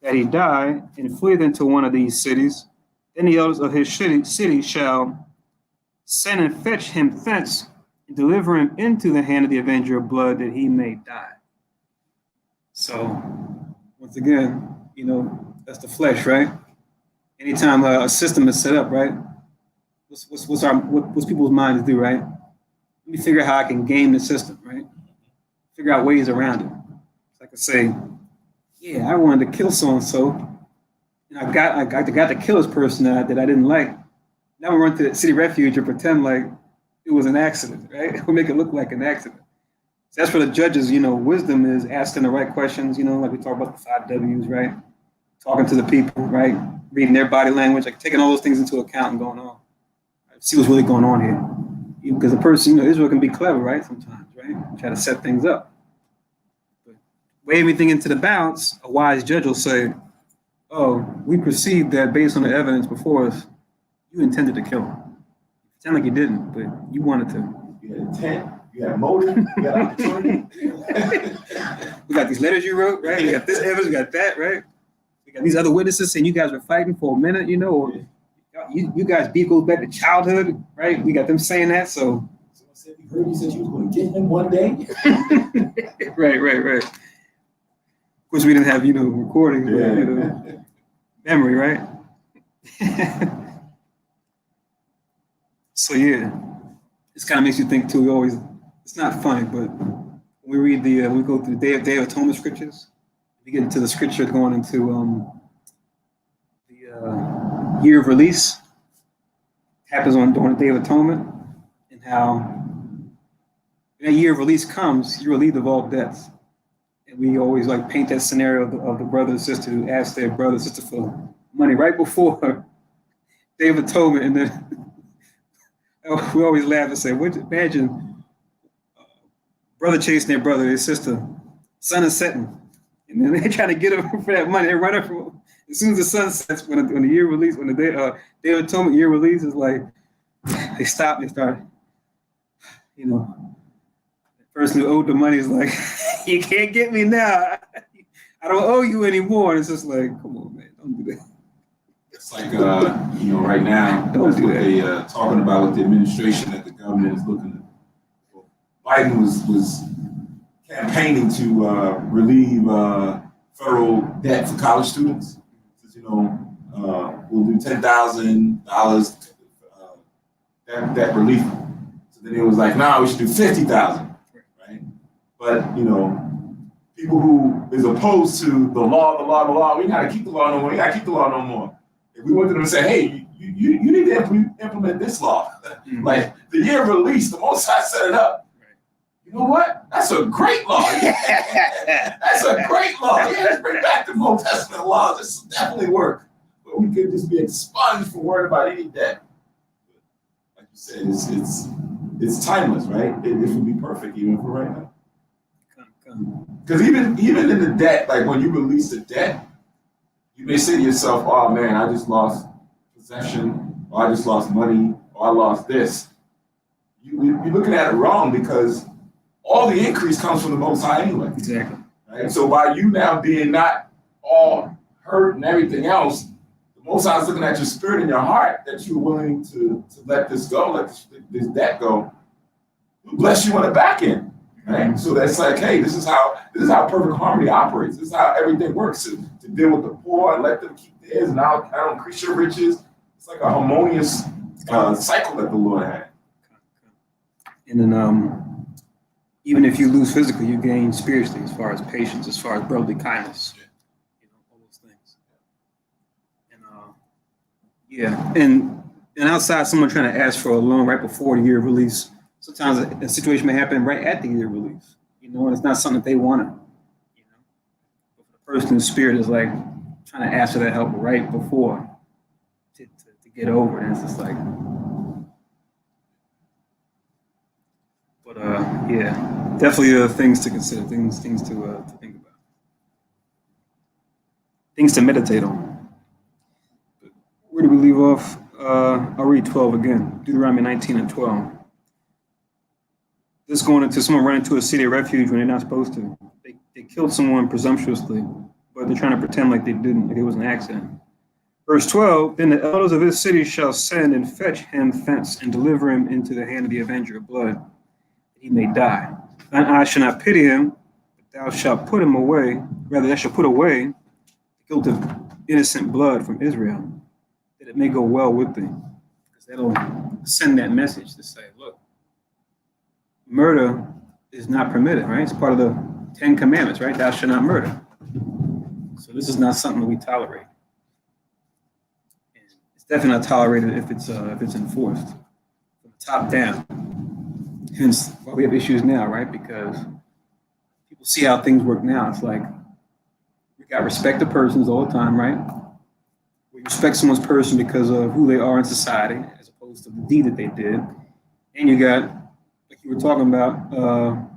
that he die, and flee into one of these cities, then the elders of his city shall send and fetch him thence, and deliver him into the hand of the avenger of blood, that he may die. So, once again, that's the flesh, right? Anytime a system is set up, right? What's people's minds do, right? Let me figure out how I can game the system, right? Figure out ways around it. So I could say, yeah, I wanted to kill so and so, and I got to kill this person that I didn't like. Now we run to the city refuge and pretend like it was an accident, right? We'll make it look like an accident. So that's for the judges, wisdom is asking the right questions, like we talk about the 5 W's, right? Talking to the people, right? Reading their body language, like taking all those things into account and going on. See what's really going on here. Because the person, Israel can be clever, right? Sometimes, right? Try to set things up. But weigh everything into the balance, a wise judge will say, oh, we perceive that based on the evidence before us, you intended to kill him. Sound like you didn't, but you wanted to. You had intent. You got motive, you got opportunity. We got these letters you wrote, right? We got this evidence, we got that, right? We got these other witnesses saying you guys were fighting for a minute, or you guys beef goes back to childhood, right? We got them saying that, so. Someone said we heard you said you was going to get him one day. Right. Of course, we didn't have, recording, but, memory, right? So, yeah. This kind of makes you think too. It's not funny, but when we read we go through the Day of Atonement scriptures, we get into the scripture going into the year of release. Happens during the Day of Atonement, and how when that year of release comes, you're relieved of all debts. And we always paint that scenario of the brother and sister who ask their brother and sister for money right before Day of Atonement, and then we always laugh and say, imagine brother chasing their brother, their sister, sun is setting, and then they're trying to get them for that money. They run up from as soon as the sun sets. When the year release, when the Day of Atonement year release is they stop. They start, the person who owed the money is like, you can't get me now. I don't owe you anymore. And it's just like, come on, man, don't do that. It's like, right now, that's what they talking about with the administration that the government is looking at. Well, Biden was campaigning to relieve federal debt for college students. Says, we'll do $10,000 debt relief. So then it was like, we should do $50,000, right? But people who is opposed to the law, we gotta keep the law no more. We gotta keep the law no more. If we wanted them to say, hey, you need to implement this law. Mm-hmm. Like the year of release, the Most High set it up. Right. You know what? That's a great law. That's a great law. Yeah, let's bring back the Old Testament laws. This will definitely work. But we could just be expunged for worrying about any debt. Like you said, it's timeless, right? It would be perfect even for right now. Because even in the debt, like when you release the debt, you may say to yourself, oh man, I just lost possession, or I just lost money, or I lost this. You're looking at it wrong, because all the increase comes from the Most High anyway. Exactly. Right? So by you now being not all hurt and everything else, the Most High is looking at your spirit and your heart that you're willing to let this go, let this debt go. He'll bless you on the back end. Right? So that's like, hey, this is how perfect harmony operates. This is how everything works. To deal with the poor and let them keep theirs, and I'll increase your riches. It's like a harmonious cycle that the Lord had. And then even if you lose physically, you gain spiritually, as far as patience, as far as brotherly kindness, all those things. And and outside, someone trying to ask for a loan right before the year of release. Sometimes a situation may happen right at the year of release, and it's not something that they want to, But the person's spirit is like trying to ask for that help right before to get over it. And it's just like, but yeah, definitely things to consider, things to think about, things to meditate on. But where do we leave off? I'll read 12 again, Deuteronomy 19 and 12. This going into someone running to a city of refuge when they're not supposed to. They killed someone presumptuously, but they're trying to pretend like they didn't, like it was an accident. Verse 12, then the elders of his city shall send and fetch him thence and deliver him into the hand of the avenger of blood, that he may die. Thine eye shall not pity him, but thou shalt put him away, rather thou shalt put away the guilt of innocent blood from Israel, that it may go well with thee. Because that'll send that message to say, look, murder is not permitted, right? It's part of the 10 Commandments, right? Thou shalt not murder. So this is not something that we tolerate. And it's definitely not tolerated if it's enforced from the top down. Hence why we have issues now, right? Because people see how things work now. It's like we got respect to persons all the time, right? We respect someone's person because of who they are in society, as opposed to the deed that they did. And you got, like you were talking about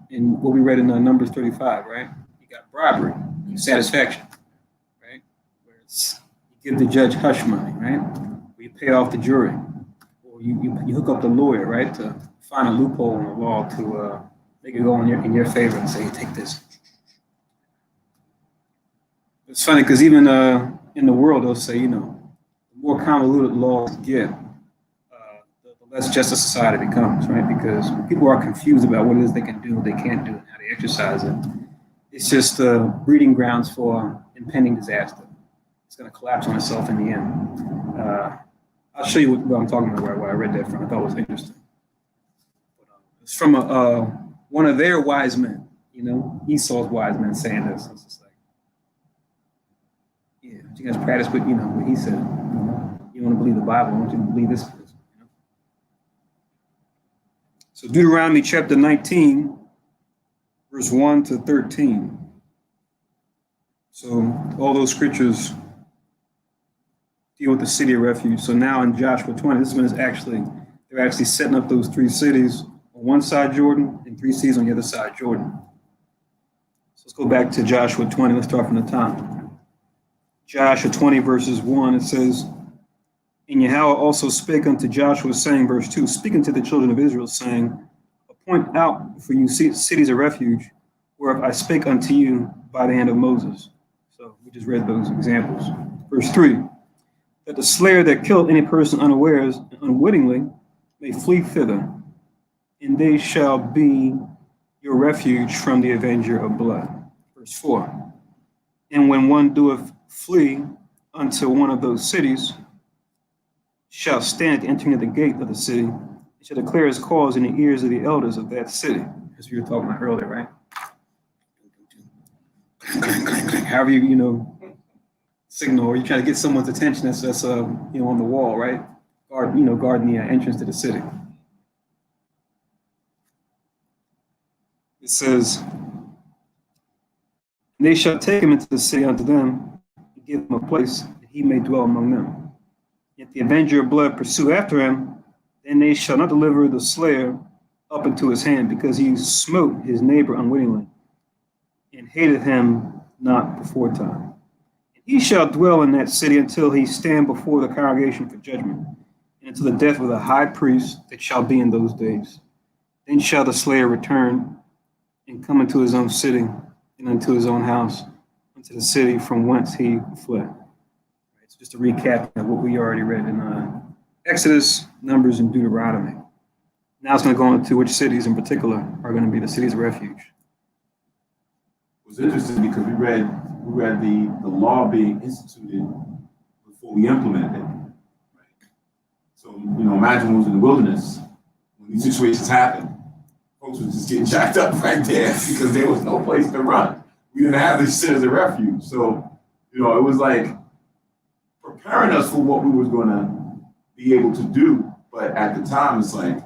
in what we read in Numbers 35, right? You got bribery, satisfaction, right? Where it's you give the judge hush money, right? Where you pay off the jury, or you hook up the lawyer, right, to find a loophole in the law to make it go in your favor and say, hey, take this. It's funny because even in the world, they'll say, the more convoluted laws get, the less just a society becomes, right? Because people are confused about what it is they can do, what they can't do, and how they exercise it. It's just breeding grounds for impending disaster. It's going to collapse on itself in the end. I'll show you what I'm talking about, where I read that from. I thought it was interesting. It's from one of their wise men, Esau's wise men saying this. It's just like, yeah, you guys practice with, what he said. You want to believe the Bible, I want you to believe this. So Deuteronomy chapter 19, verse 1 to 13. So all those scriptures deal with the city of refuge. So now in Joshua 20, this one is they're actually setting up those 3 cities on one side Jordan and 3 cities on the other side Jordan. So let's go back to Joshua 20. Let's start from the top. Joshua 20 verses 1, it says, and Yahweh also spake unto Joshua, saying, verse 2, speaking to the children of Israel, saying, appoint out for you cities of refuge, whereof I spake unto you by the hand of Moses. So we just read those examples. Verse 3, that the slayer that killed any person unawares and unwittingly may flee thither, and they shall be your refuge from the avenger of blood. Verse 4, and when one doeth flee unto one of those cities, shall stand at the entering of the gate of the city, and shall declare his cause in the ears of the elders of that city. As we were talking about earlier, right? However you, signal, or you try to get someone's attention that's on the wall, right? Guarding the entrance to the city. It says, and they shall take him into the city unto them, and give him a place that he may dwell among them. If the avenger of blood pursue after him, then they shall not deliver the slayer up into his hand, because he smote his neighbor unwittingly, and hated him not before time. And he shall dwell in that city until he stand before the congregation for judgment, and until the death of the high priest that shall be in those days. Then shall the slayer return and come into his own city and unto his own house, into the city from whence he fled. Right, so just a recap of what we already read in Exodus, Numbers, and Deuteronomy. Now it's going to go into which cities in particular are going to be the cities of refuge. It was interesting because we read the law being instituted before we implemented it. Right? So imagine when we was in the wilderness when these situations happened. Folks were just getting jacked up right there because there was no place to run. We didn't have these cities of refuge. So, it was like preparing us for what we was going to be able to do. But at the time, it's like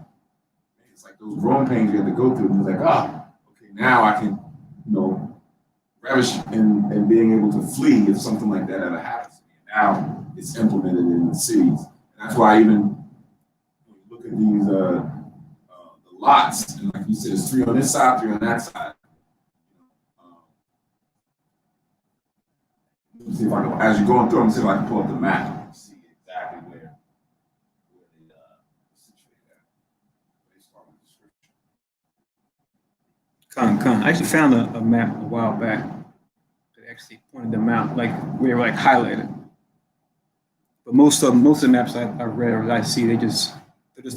those growing pains you have to go through. And it's like, okay, now I can, relish in being able to flee if something like that ever happens to me. Now it's implemented in the cities. And that's why even when you look at these the lots, and like you said, it's 3 on this side, 3 on that side. See if I can, as you're going through them, see if I can pull up the map and see exactly where they situated at. They start with the scripture. I actually found a map a while back that actually pointed them out, like where they were like highlighted. But most of the maps I read or I see, they're just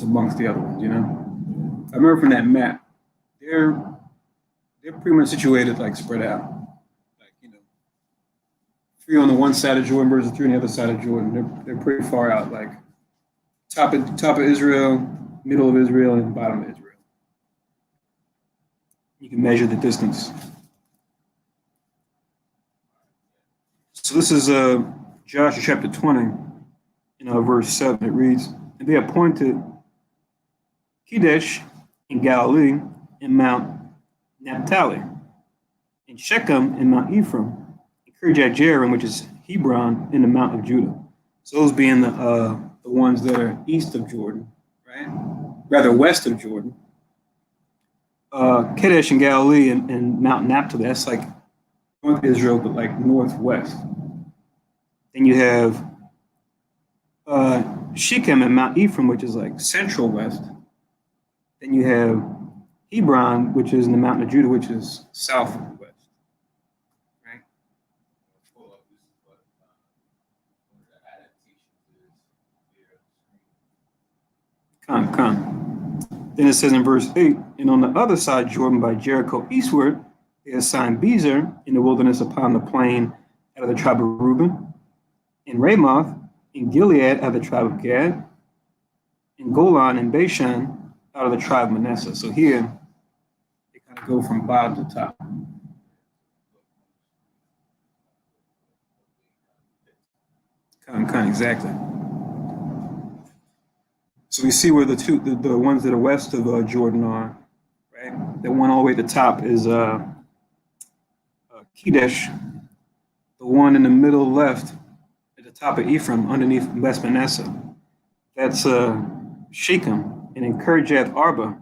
amongst the other ones, I remember from that map, they're pretty much situated like spread out. 3 on the one side of Jordan versus 3 on the other side of Jordan. They're pretty far out, like top of Israel, middle of Israel, and bottom of Israel. You can measure the distance. So this is Joshua chapter 20, verse 7. It reads, "And they appointed Kadesh in Galilee and Mount Naphtali, and Shechem and Mount Ephraim, Kirjath Jearim, which is Hebron, in the Mount of Judah." So those being the ones that are east of Jordan, right? Rather west of Jordan. Kadesh in Galilee and Mount Naphtali, that's like North Israel, but like northwest. Then you have Shechem and Mount Ephraim, which is like central west. Then you have Hebron, which is in the mountain of Judah, which is southwest. Then it says in verse 8, "And on the other side Jordan by Jericho eastward, they assigned Bezer in the wilderness upon the plain out of the tribe of Reuben, and Ramoth in Gilead out of the tribe of Gad, and Golan and Bashan out of the tribe of Manasseh." So here, they kind of go from bottom to top. Exactly. So we see where the ones that are west of Jordan are, right? The one all the way at the top is Kadesh. The one in the middle left at the top of Ephraim, underneath West Manasseh, that's Shechem. And in Kirjath Arba,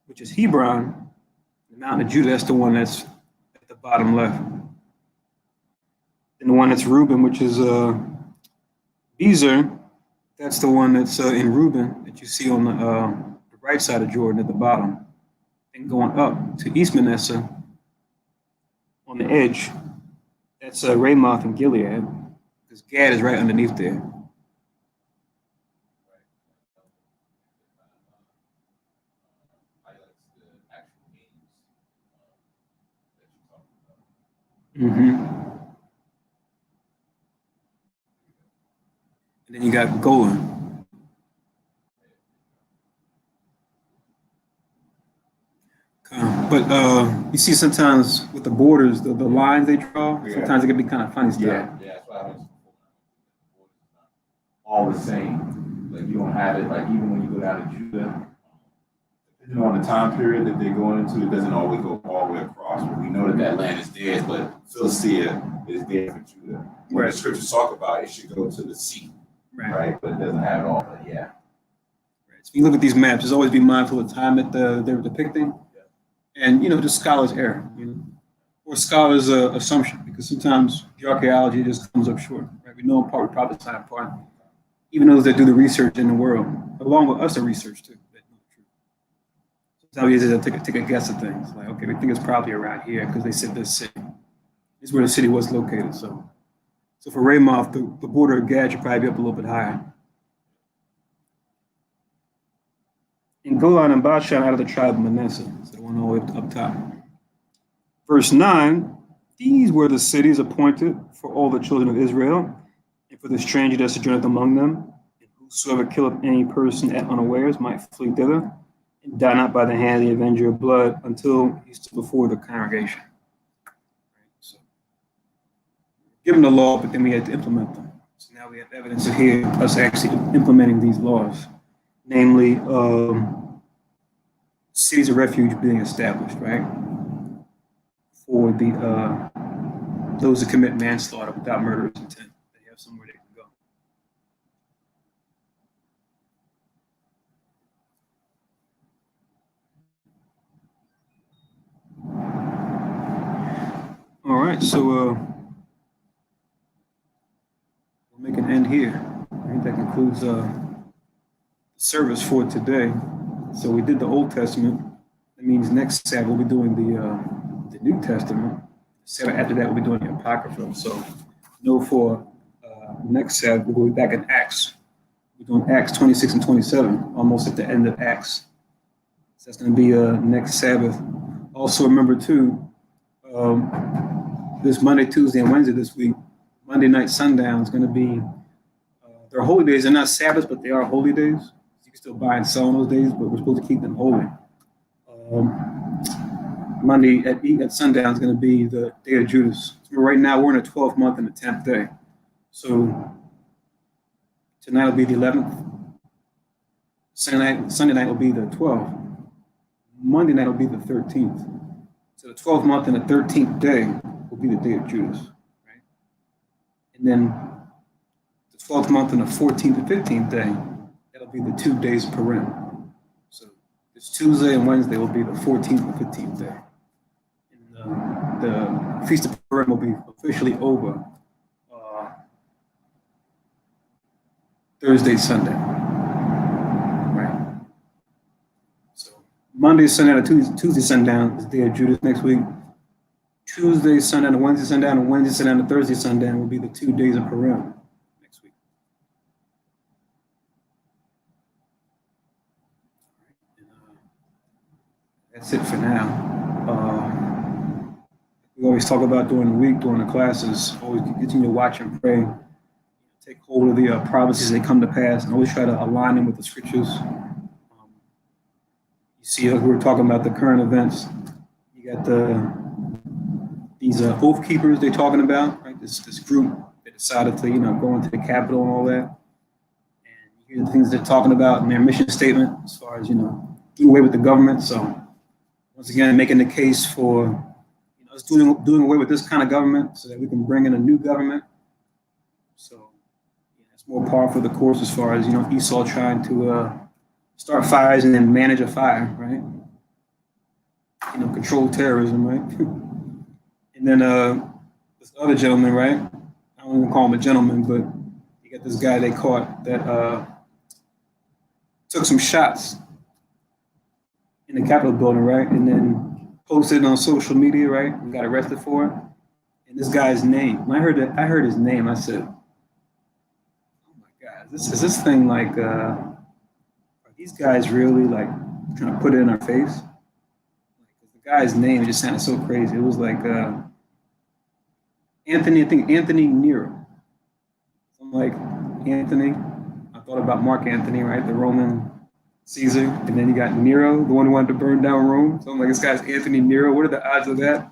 which is Hebron, the mountain of Judah, that's the one that's at the bottom left. And the one that's Reuben, which is Bezer, that's the one that's in Reuben that you see on the right side of Jordan at the bottom. And going up to East Manasseh on the edge, that's Ramoth and Gilead, because Gad is right underneath there. Mm-hmm. And then you got Golan. But you see sometimes with the borders, the lines they draw, sometimes it can be kind of funny stuff. Yeah, that's what happens. All the same. Like you don't have it, like even when you go down to Judah, depending on the time period that they're going into, it doesn't always go all the way across. But we know that land is theirs, but Philistia is there for Judah. When the scriptures talk about it should go to the sea. Right, but it doesn't have it all. But yeah. Right. So you look at these maps, just always be mindful of the time that they're depicting, and just scholars' error, or scholars' assumption, because sometimes the archaeology just comes up short. Right, we know in part, we prophesy in part. Even those that do the research in the world, along with us, the research too. That know the truth. Sometimes we just take a guess at things. Like, okay, we think it's probably around here because they said this city. This is where the city was located. So for Ramoth, the border of Gad should probably be up a little bit higher. And Golan and Bashan out of the tribe of Manasseh, so the one all the way up top. Verse 9, these were the cities appointed for all the children of Israel, and for the stranger that sojourneth among them, and whosoever killeth any person at unawares might flee thither, and die not by the hand of the avenger of blood until he stood before the congregation. So, given the law, but then we had to implement them. So now we have evidence of here, us actually implementing these laws, namely cities of refuge being established, right? For the those who commit manslaughter without murderous intent, they have somewhere they can go. All right, so we'll make an end here. I think that concludes the service for today. So we did the Old Testament. That means next Sabbath we'll be doing the New Testament. Sabbath after that we'll be doing the Apocrypha. So know for next Sabbath we'll be back in Acts. We're doing Acts 26 and 27, almost at the end of Acts. So that's going to be next Sabbath. Also remember too, this Monday, Tuesday, and Wednesday this week, Monday night sundown is going to be, they're holy days. They're not Sabbaths, but they are holy days. You can still buy and sell on those days, but we're supposed to keep them holy. Monday at sundown is going to be the day of Judas. So right now we're in the 12th month and the 10th day. So tonight will be the 11th. Sunday night will be the 12th. Monday night will be the 13th. So the 12th month and the 13th day will be the day of Judas, right? And then the 12th month and the 14th and 15th day, that'll be the 2 days per Purim. So this Tuesday and Wednesday will be the 14th and 15th day. And the Feast of Purim will be officially over Thursday, Sunday, right? So Monday, sundown, and Tuesday, sundown is the day of Judas next week. Tuesday, sundown, and Wednesday, sundown, and Wednesday, sundown, and Thursday, sundown will be the 2 days of Purim next week. That's it for now. We always talk about during the week, during the classes, always continue to watch and pray. Take hold of the prophecies that come to pass, and always try to align them with the scriptures. You see, we were talking about the current events. You got these oath keepers they're talking about, right? This group that decided to, go into the Capitol and all that. And you hear the things they're talking about in their mission statement, as far as do away with the government. So once again, making the case for us doing away with this kind of government, so that we can bring in a new government. So it's more par for the course as far as Esau trying to start fires and then manage a fire, right? Control terrorism, right? And then this other gentleman, right? I don't even call him a gentleman, but you got this guy they caught that took some shots in the Capitol building, right? And then posted it on social media, right? And got arrested for it. And this guy's name, when I heard his name, I said, "Oh my God, is this thing like? Are these guys really like trying to put it in our face?" The guy's name just sounded so crazy. It was like Anthony Nero. I'm like, Anthony. I thought about Mark Antony, right? The Roman Caesar. And then you got Nero, the one who wanted to burn down Rome. So I'm like, this guy's Anthony Nero. What are the odds of that?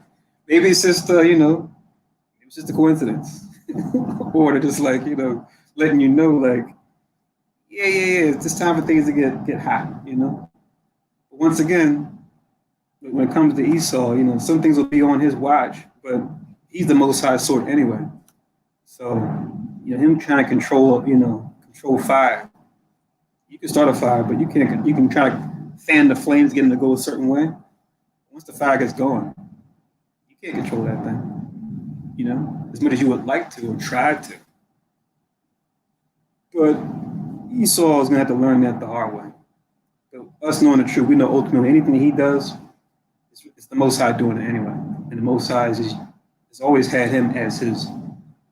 Maybe it's just, it's just a coincidence. Or they're just like, letting you know, like, yeah, it's just time for things to get hot, But once again, when it comes to Esau, some things will be on his watch, but he's the Most High sword anyway. So, him trying to control fire. You can start a fire, but you can try to fan the flames, get them to go a certain way. Once the fire gets going, you can't control that thing, as much as you would like to or try to. But Esau is going to have to learn that the hard way. So us knowing the truth, we know ultimately anything he does, it's the Most High doing it anyway. And the Most High is just has always had him as his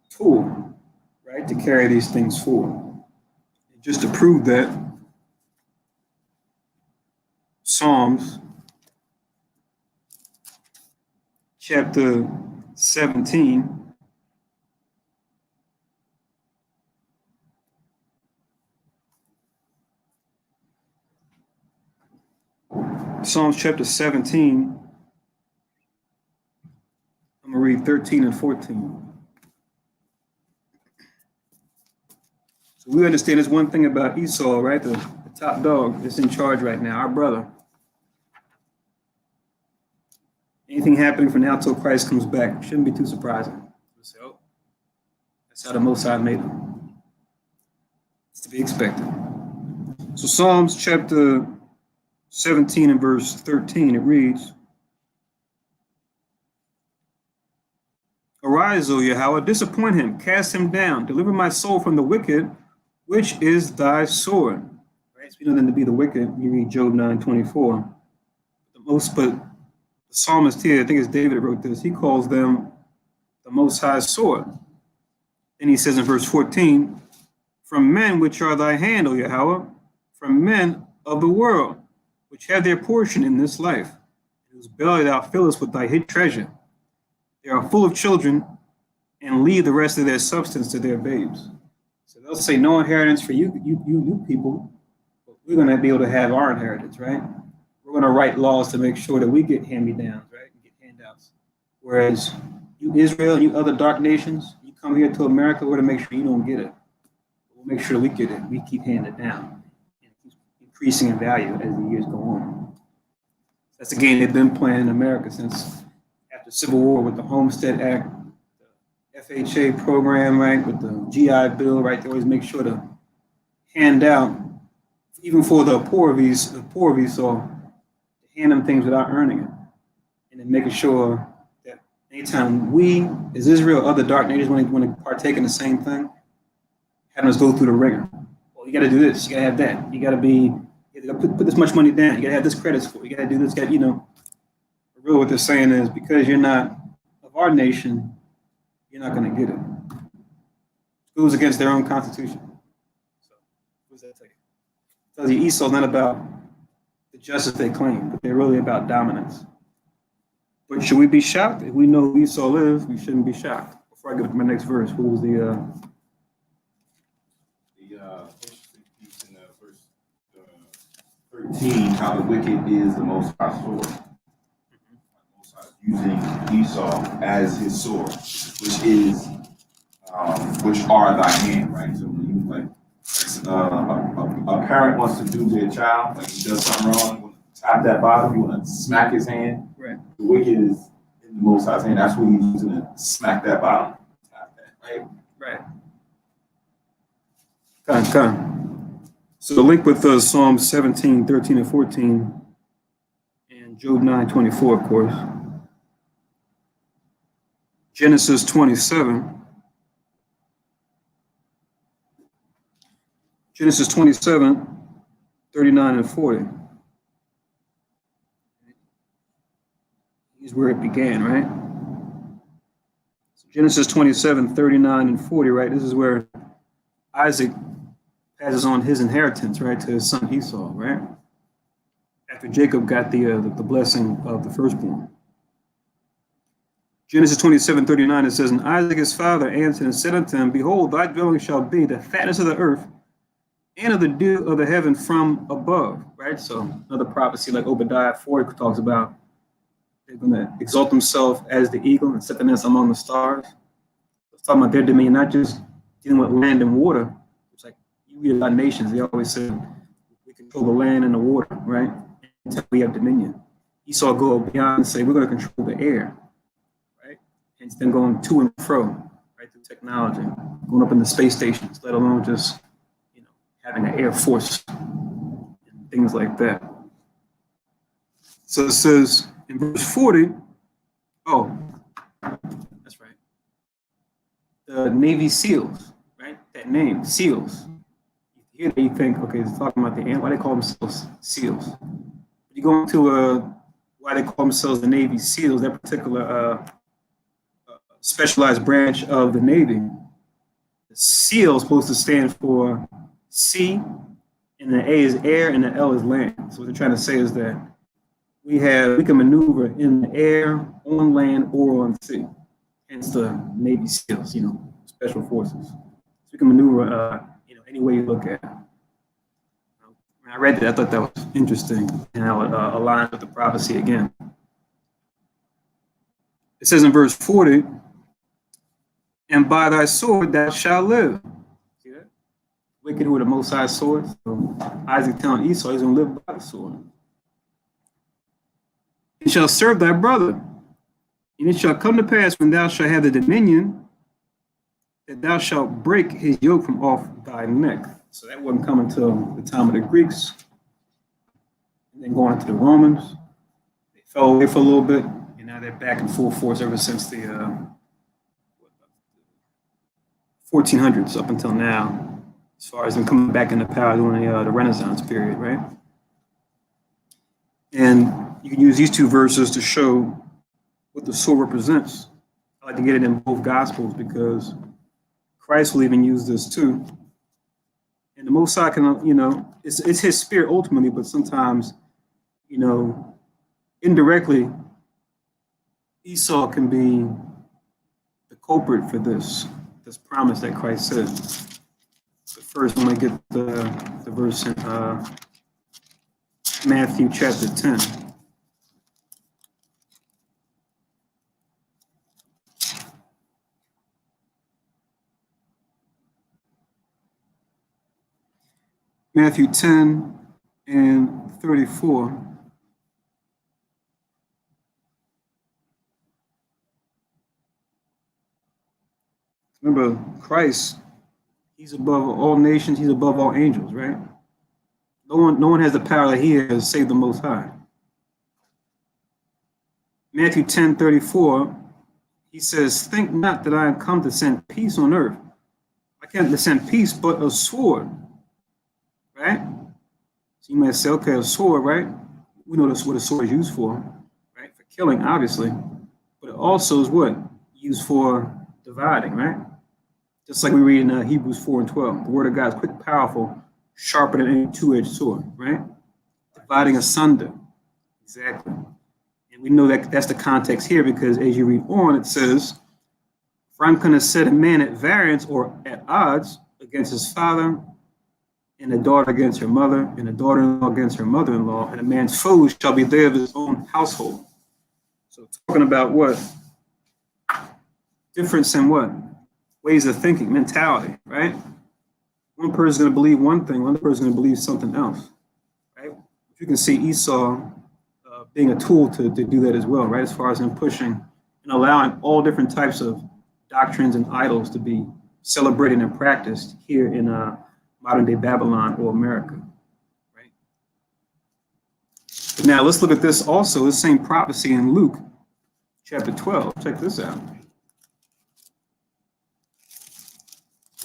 tool, right, to carry these things forward. And just to prove that, Psalms chapter 17. Psalms chapter 17. I'm going to read 13 and 14. So we understand there's one thing about Esau, right? The top dog that's in charge right now, our brother. Anything happening from now till Christ comes back shouldn't be too surprising. Say, oh, that's how the Most High made him. It's to be expected. So Psalms chapter 17 and verse 13, it reads, Arise, O Yahweh, disappoint him, cast him down, deliver my soul from the wicked, which is thy sword. Right? So we know them to be the wicked. You read Job 9:24. But the psalmist here, I think it's David that wrote this, he calls them the Most High sword. And he says in verse 14, From men which are thy hand, O Yahweh, from men of the world, which have their portion in this life, whose belly thou fillest with thy hid treasure. They are full of children, and leave the rest of their substance to their babes. So they'll say, no inheritance for you people, but we're going to be able to have our inheritance, right? We're going to write laws to make sure that we get hand-me-downs, right? Get handouts. Whereas you Israel and you other dark nations, you come here to America, we're to make sure you don't get it. We'll make sure we get it. We keep handing it down. And it keeps increasing in value as the years go on. That's a game they've been playing in America since after Civil War with the Homestead Act, the FHA program, right, with the GI Bill, right, they always make sure to hand out, even for the poor of Esau, to hand them things without earning it. And then making sure that anytime we, as Israel, other dark nations want to partake in the same thing, having us go through the ringer. Well, you got to do this, you got to have that, you got to put this much money down, you got to have this credit score, you got to do this, really what they're saying is because you're not of our nation, you're not going to get it. It goes against their own constitution. So what does that tell you? It tells you Esau's not about the justice they claim, but they're really about dominance. But should we be shocked? If we know who Esau is, we shouldn't be shocked. Before I get to my next verse, what was the interesting piece in verse 13, how the wicked is the Most High sword. Using Esau as his sword, which are thy hand, right? So when you a parent wants to do their child, like he does something wrong, you want to tap that bottom, you want to smack his hand. right? The wicked is in the Most High's hand. That's what he's using to smack that bottom, tap that, right? Right. Come. So the link with Psalm 17, 13, and 14, and Job 9:24, of course. Genesis 27. Genesis 27, 39 and 40. Here's where it began, right? So Genesis 27, 39 and 40, right? This is where Isaac passes on his inheritance, right, to his son Esau, right? After Jacob got the blessing of the firstborn. Genesis 27, 39, it says, And Isaac his father answered and said unto him, Behold, thy dwelling shall be the fatness of the earth and of the dew of the heaven from above, right? So another prophecy like Obadiah 4 talks about they're going to exalt themselves as the eagle and set the nest among the stars. It's talking about their dominion, not just dealing with land and water. It's like you read about nations, they always say we control the land and the water, right? Until we have dominion. Esau go beyond and say we're going to control the air. And it's then going to and fro, right, through technology, going up in the space stations, let alone just, having an air force and things like that. So it says in verse 40, that's right, the Navy SEALs, right, that name, SEALs. You hear that, you think, okay, it's talking about the ant, why they call themselves SEALs? But you go into why they call themselves the Navy SEALs, that particular specialized branch of the Navy. The SEAL is supposed to stand for sea, and the A is air, and the L is land. So what they're trying to say is that we can maneuver in the air, on land, or on sea. Hence the Navy SEALs, special forces. So we can maneuver, any way you look at it. When I read that, I thought that was interesting, and how it aligns with the prophecy again. It says in verse 40, and by thy sword thou shalt live. See that? Wicked with a Most High sword. So Isaac telling Esau he's going to live by the sword. And shall serve thy brother. And it shall come to pass when thou shalt have the dominion, that thou shalt break his yoke from off thy neck. So that wasn't coming until the time of the Greeks. And then going into the Romans. They fell away for a little bit, and now they're back in full force ever since the 1400s up until now, as far as them coming back into power during the Renaissance period, right? And you can use these two verses to show what the sword represents. I like to get it in both Gospels because Christ will even use this too. And the Most High can, it's his spirit ultimately, but sometimes, indirectly, Esau can be the culprit for this promise that Christ said. But first, I'm going to get the verse in Matthew chapter 10. Matthew 10 and 34. Remember, Christ, he's above all nations, he's above all angels, right? No one has the power that he has save the Most High. Matthew 10:34, he says, think not that I am come to send peace on earth. I can't to send peace, but a sword, right? So you might say, okay, a sword, right? We know that's what a sword is used for, right? For killing, obviously. But it also is what? Used for dividing, right? Just like we read in Hebrews 4 and 12. The word of God is quick, powerful, sharper than any two-edged sword, right? Dividing asunder. Exactly. And we know that that's the context here because as you read on, it says, for I'm going to set a man at variance or at odds against his father, and a daughter against her mother, and a daughter-in-law against her mother-in-law, and a man's foes shall be there of his own household. So talking about what? Difference in what? Ways of thinking, mentality, right? One person's going to believe one thing, one person's going to believe something else, right? You can see Esau being a tool to do that as well, right? As far as him pushing and allowing all different types of doctrines and idols to be celebrated and practiced here in modern day Babylon or America, right? But now let's look at this also, the same prophecy in Luke chapter 12. Check this out.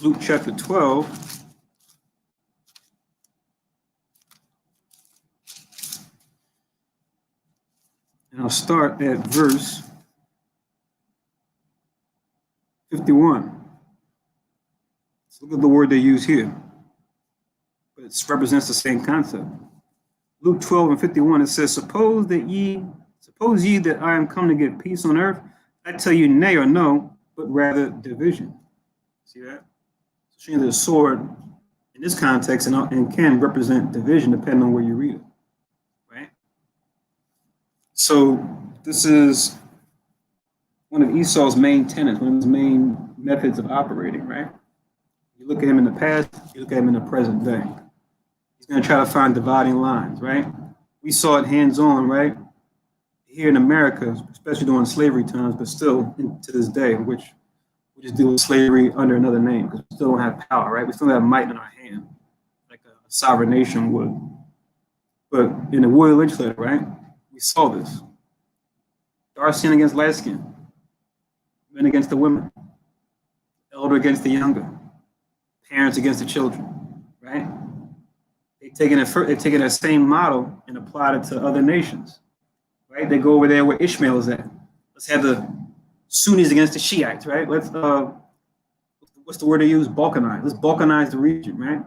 Luke chapter 12. And I'll start at verse 51. So look at the word they use here. But it represents the same concept. Luke 12 and 51, it says, Suppose ye that I am come to give peace on earth. I tell you nay or no, but rather division. See that? So the sword in this context and can represent division depending on where you read it, right? So this is one of Esau's main tenets, one of his main methods of operating, right? You look at him in the past, you look at him in the present day. He's going to try to find dividing lines, right? We saw it hands-on, right? Here in America, especially during slavery times, but still to this day, which we just deal with slavery under another name because we still don't have power, right? We still have might in our hand, like a sovereign nation would. But in the Royal Legislature, right, we saw this. Dark skin against light skin, men against the women, elder against the younger, parents against the children, right? They've taken that same model and applied it to other nations, right? They go over there where Ishmael is at. Let's have the Sunnis against the Shiites, right? Let's what's the word they use? Balkanize. Let's balkanize the region, right?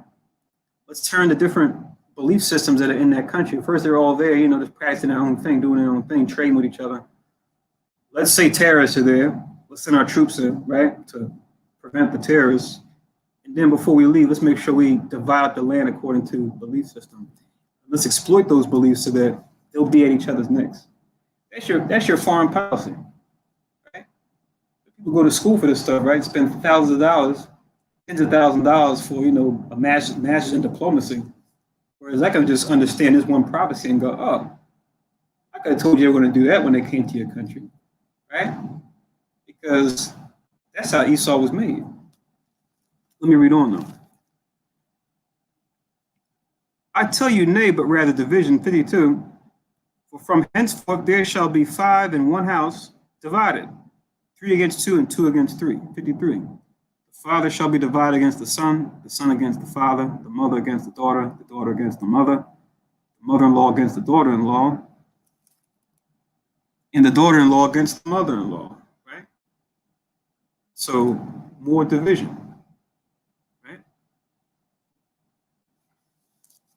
Let's turn the different belief systems that are in that country. First, they're all there, just practicing their own thing, doing their own thing, trading with each other. Let's say terrorists are there. Let's send our troops in, right, to prevent the terrorists. And then before we leave, let's make sure we divide up the land according to belief system. Let's exploit those beliefs so that they'll be at each other's necks. That's your foreign policy, right? People go to school for this stuff, right? Spend thousands of dollars, tens of thousands of dollars for a master's in diplomacy. Whereas I can just understand this one prophecy and go, oh, I could have told you they were going to do that when they came to your country, right? Because that's how Esau was made. Let me read on though. I tell you nay, but rather division, 52. For from henceforth there shall be 5 in one house divided, 3 against 2 and 2 against 3, 53. The father shall be divided against the son against the father, the mother against the daughter against the mother-in-law against the daughter-in-law, and the daughter-in-law against the mother-in-law, right? So more division, right?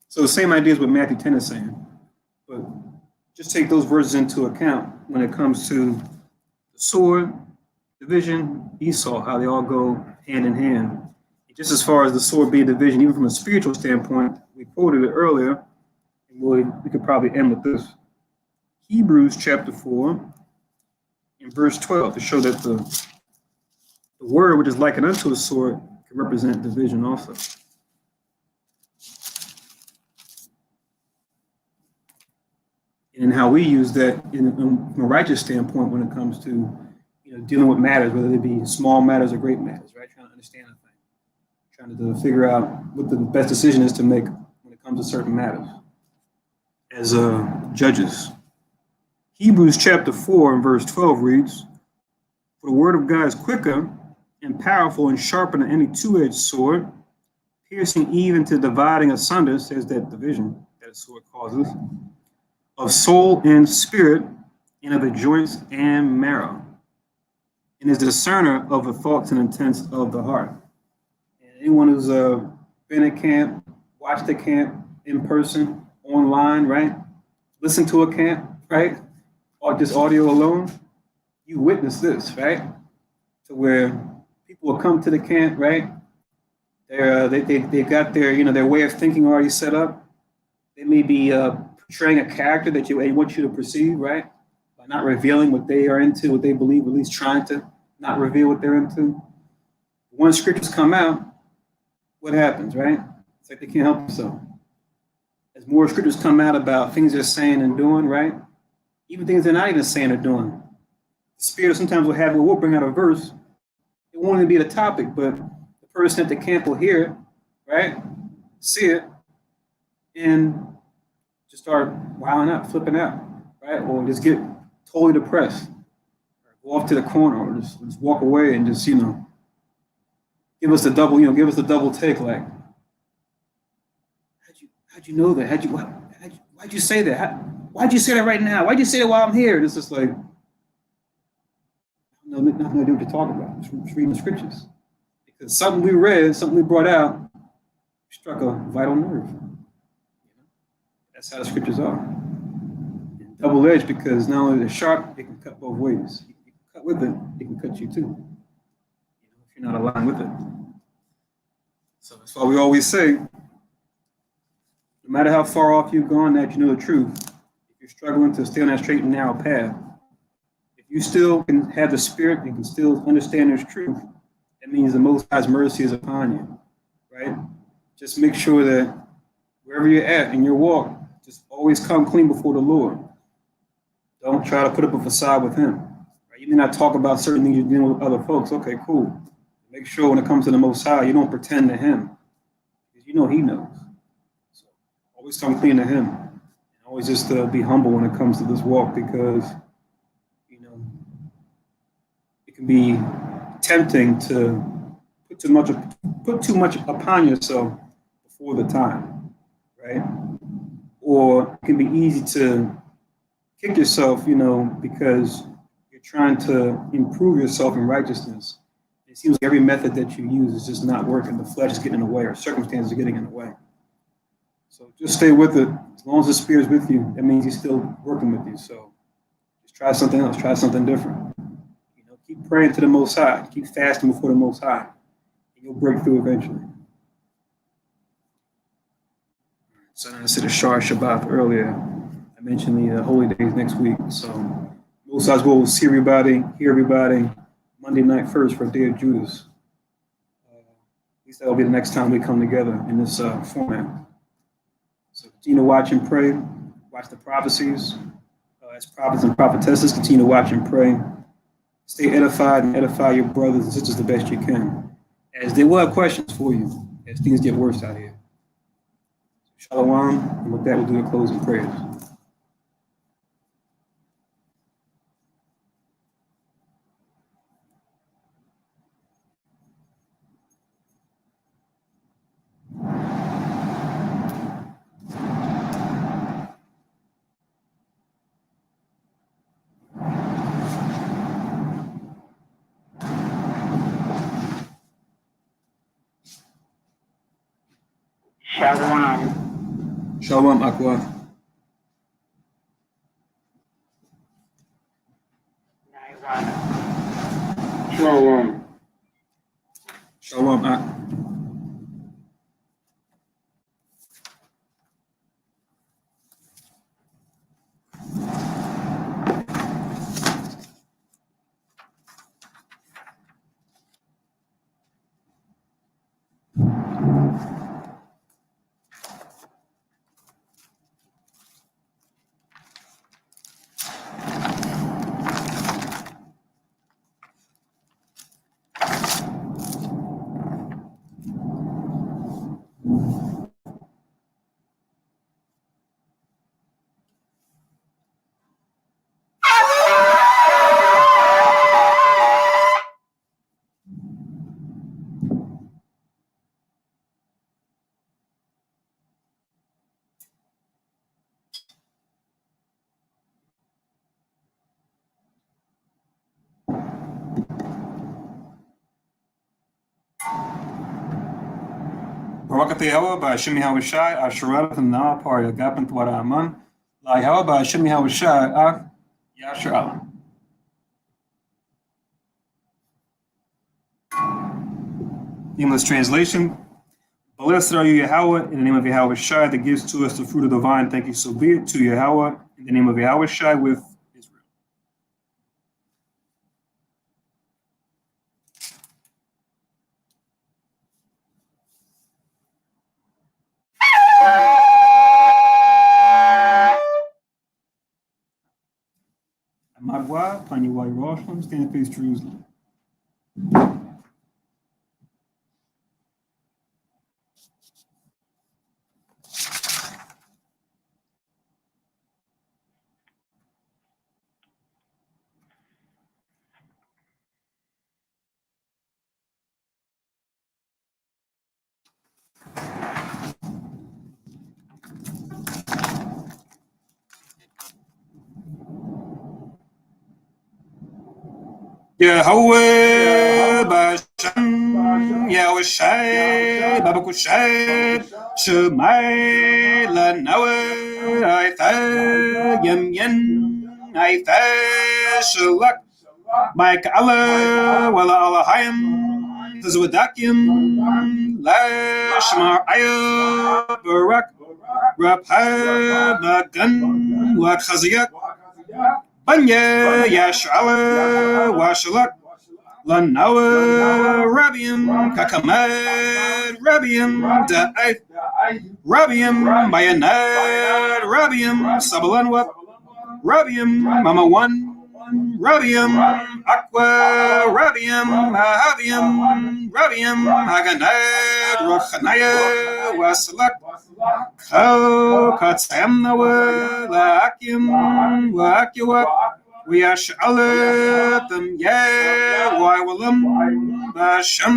So the same idea is what Matthew 10 is saying, but just take those verses into account when it comes to the sword, division, Esau, how they all go hand in hand. Just as far as the sword being division, even from a spiritual standpoint, we quoted it earlier, and we could probably end with this. Hebrews chapter 4 and verse 12 to show that the word which is likened unto a sword can represent division also. And how we use that from a righteous standpoint when it comes to dealing with matters, whether they be small matters or great matters, right? Trying to understand a thing, trying to figure out what the best decision is to make when it comes to certain matters as judges. Hebrews chapter 4 and verse 12 reads, for the word of God is quicker and powerful and sharper than any two-edged sword, piercing even to dividing asunder, says that division that a sword causes, of soul and spirit, and of the joints and marrow, and is the discerner of the thoughts and intents of the heart. And anyone who's been at camp, watched the camp in person, online, right? Listen to a camp, right? Or just audio alone, you witness this, right? To where people will come to the camp, right? They got their way of thinking already set up. They may be portraying a character that they want you to perceive, right? By not revealing what they are into, what they believe, at least trying to not reveal what they're into. Once scriptures come out, what happens, right? It's like they can't help themselves. As more scriptures come out about things they're saying and doing, right? Even things they're not even saying or doing. The Spirit sometimes we'll bring out a verse. It won't even be the topic, but the person at the camp will hear it, right? See it, and just start wilding out, flipping out, right? Or just get totally depressed, or go off to the corner, or just walk away and just give us the double take, like, how'd you know that? Why'd you say that? Why'd you say that right now? Why'd you say that while I'm here? And it's just like, nothing to do with what you're talking about. Just reading the scriptures, because something we read, something we brought out, struck a vital nerve. That's how the scriptures are. Double-edged, because not only they're sharp, it can cut both ways. You can cut with it, it can cut you too, if you're not aligned with it. So that's why we always say, no matter how far off you've gone, that you know the truth, if you're struggling to stay on that straight and narrow path, if you still can have the Spirit and can still understand there's truth, that means the Most High's mercy is upon you, right? Just make sure that wherever you're at in your walk, just always come clean before the Lord. Don't try to put up a facade with Him. Right? You may not talk about certain things you're dealing with other folks. Okay, cool. Make sure when it comes to the Most High, you don't pretend to Him, because you know He knows. So always come clean to Him, and always just be humble when it comes to this walk, because it can be tempting to put too much upon yourself before the time, right? Or it can be easy to kick yourself, because you're trying to improve yourself in righteousness. It seems like every method that you use is just not working. The flesh is getting in the way, or circumstances are getting in the way. So just stay with it. As long as the Spirit's with you, that means He's still working with you. So just try something else. Try something different. Keep praying to the Most High. Keep fasting before the Most High. And you'll break through eventually. So I said a Shar Shabbat earlier. I mentioned the holy days next week. So Most High's will see everybody, hear everybody Monday night first for Day of Judas. At least that'll be the next time we come together in this format. So continue to watch and pray. Watch the prophecies. As prophets and prophetesses, continue to watch and pray. Stay edified and edify your brothers and sisters the best you can, as they will have questions for you as things get worse out here. Shalom, and with that, we'll do the closing prayers. Shalom. Shalom, Aqua. Shalom. Shalom, Aqua. Barak Yahweh by Hashem Yahushai, Asherat and Naa Par Yagapin Twara Aman, La Yahweh by Hashem Yahushai, Ach Yasher Allah. English translation. Blessed are you, Yahweh, in the name of Yahweh Shai, that gives to us the fruit of the vine. Thank you, so be it, to Yahweh, in the name of Yahweh Shai, with Israel. Amadwa, Panyawai Roshlam, stand face Jerusalem. Yahweh Bashem Yahushai Babakushai Shemai Lanawe Aitha Yem Yen Aitha Shalak Mike Allah Wala Allahayim Tazwadakim Lashmar Ayah Barak Rapha Bagan Wat Chaziyak Banya Yash'ala Washalak Lanawa Rabiam Kakamad Rabiam Da'ath Rabiam Bayanad Rabiam Sabalanwa Rabiam Mama One Rabiam Aqua Rabiam Ahabiam Rabiam Haganad Rochanaya Wasalak Ko Katsamnawa Lakim Wakiwa Weashalatham Yawalam Basham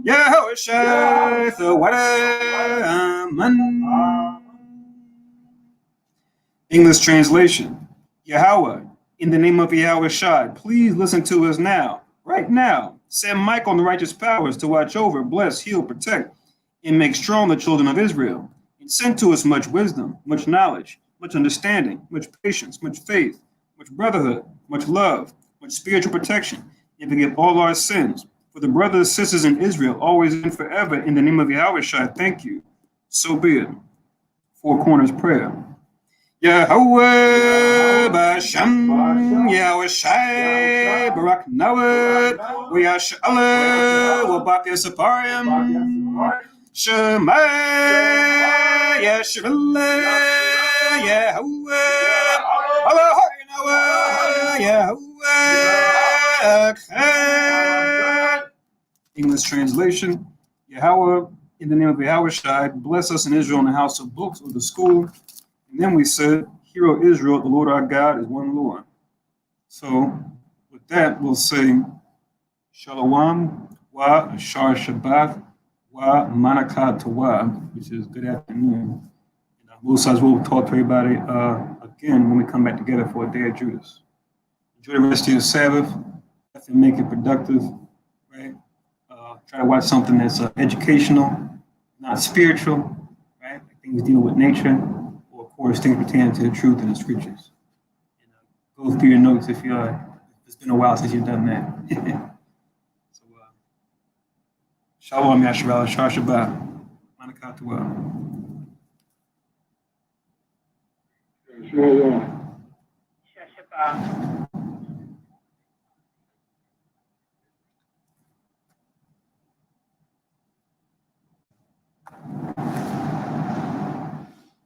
Yahoshai Thawadaman. English translation. Yahweh, in the name of Yahweh Shai, please listen to us now, right now. Send Michael and the righteous powers to watch over, bless, heal, protect, and make strong the children of Israel. And send to us much wisdom, much knowledge, much understanding, much patience, much faith, much brotherhood, much love, much spiritual protection, and forgive all our sins. For the brothers and sisters in Israel, always and forever, in the name of Yahweh Shai, thank you. So be it. Four Corners Prayer. Yahweh Basham, Yahweh Shai, Barak Nawad, Wiyashala, Wabak Yasaparim, Shema, Yashville, Yahweh, Allah, Yahweh. English translation. Yahweh, in the name of Yahweh Shai, bless us in Israel in the house of books or the school. And then we said, Hear, O Israel, the Lord our God is one Lord. So with that, we'll say, Shalom, wa Ashar Shabbat, wa Manakah Tawab, which is good afternoon. And Musa will talk to everybody again when we come back together for a day of Judas. Enjoy the rest of your Sabbath. Definitely make it productive, right? Try to watch something that's educational, not spiritual, right? Things dealing with nature, or of course things pertaining to the truth and the scriptures. And, go through your notes if it's been a while since you've done that. So, Shalom Yasharal Shar Shabbat. Manakah Tuah. Shalom. Shabbat.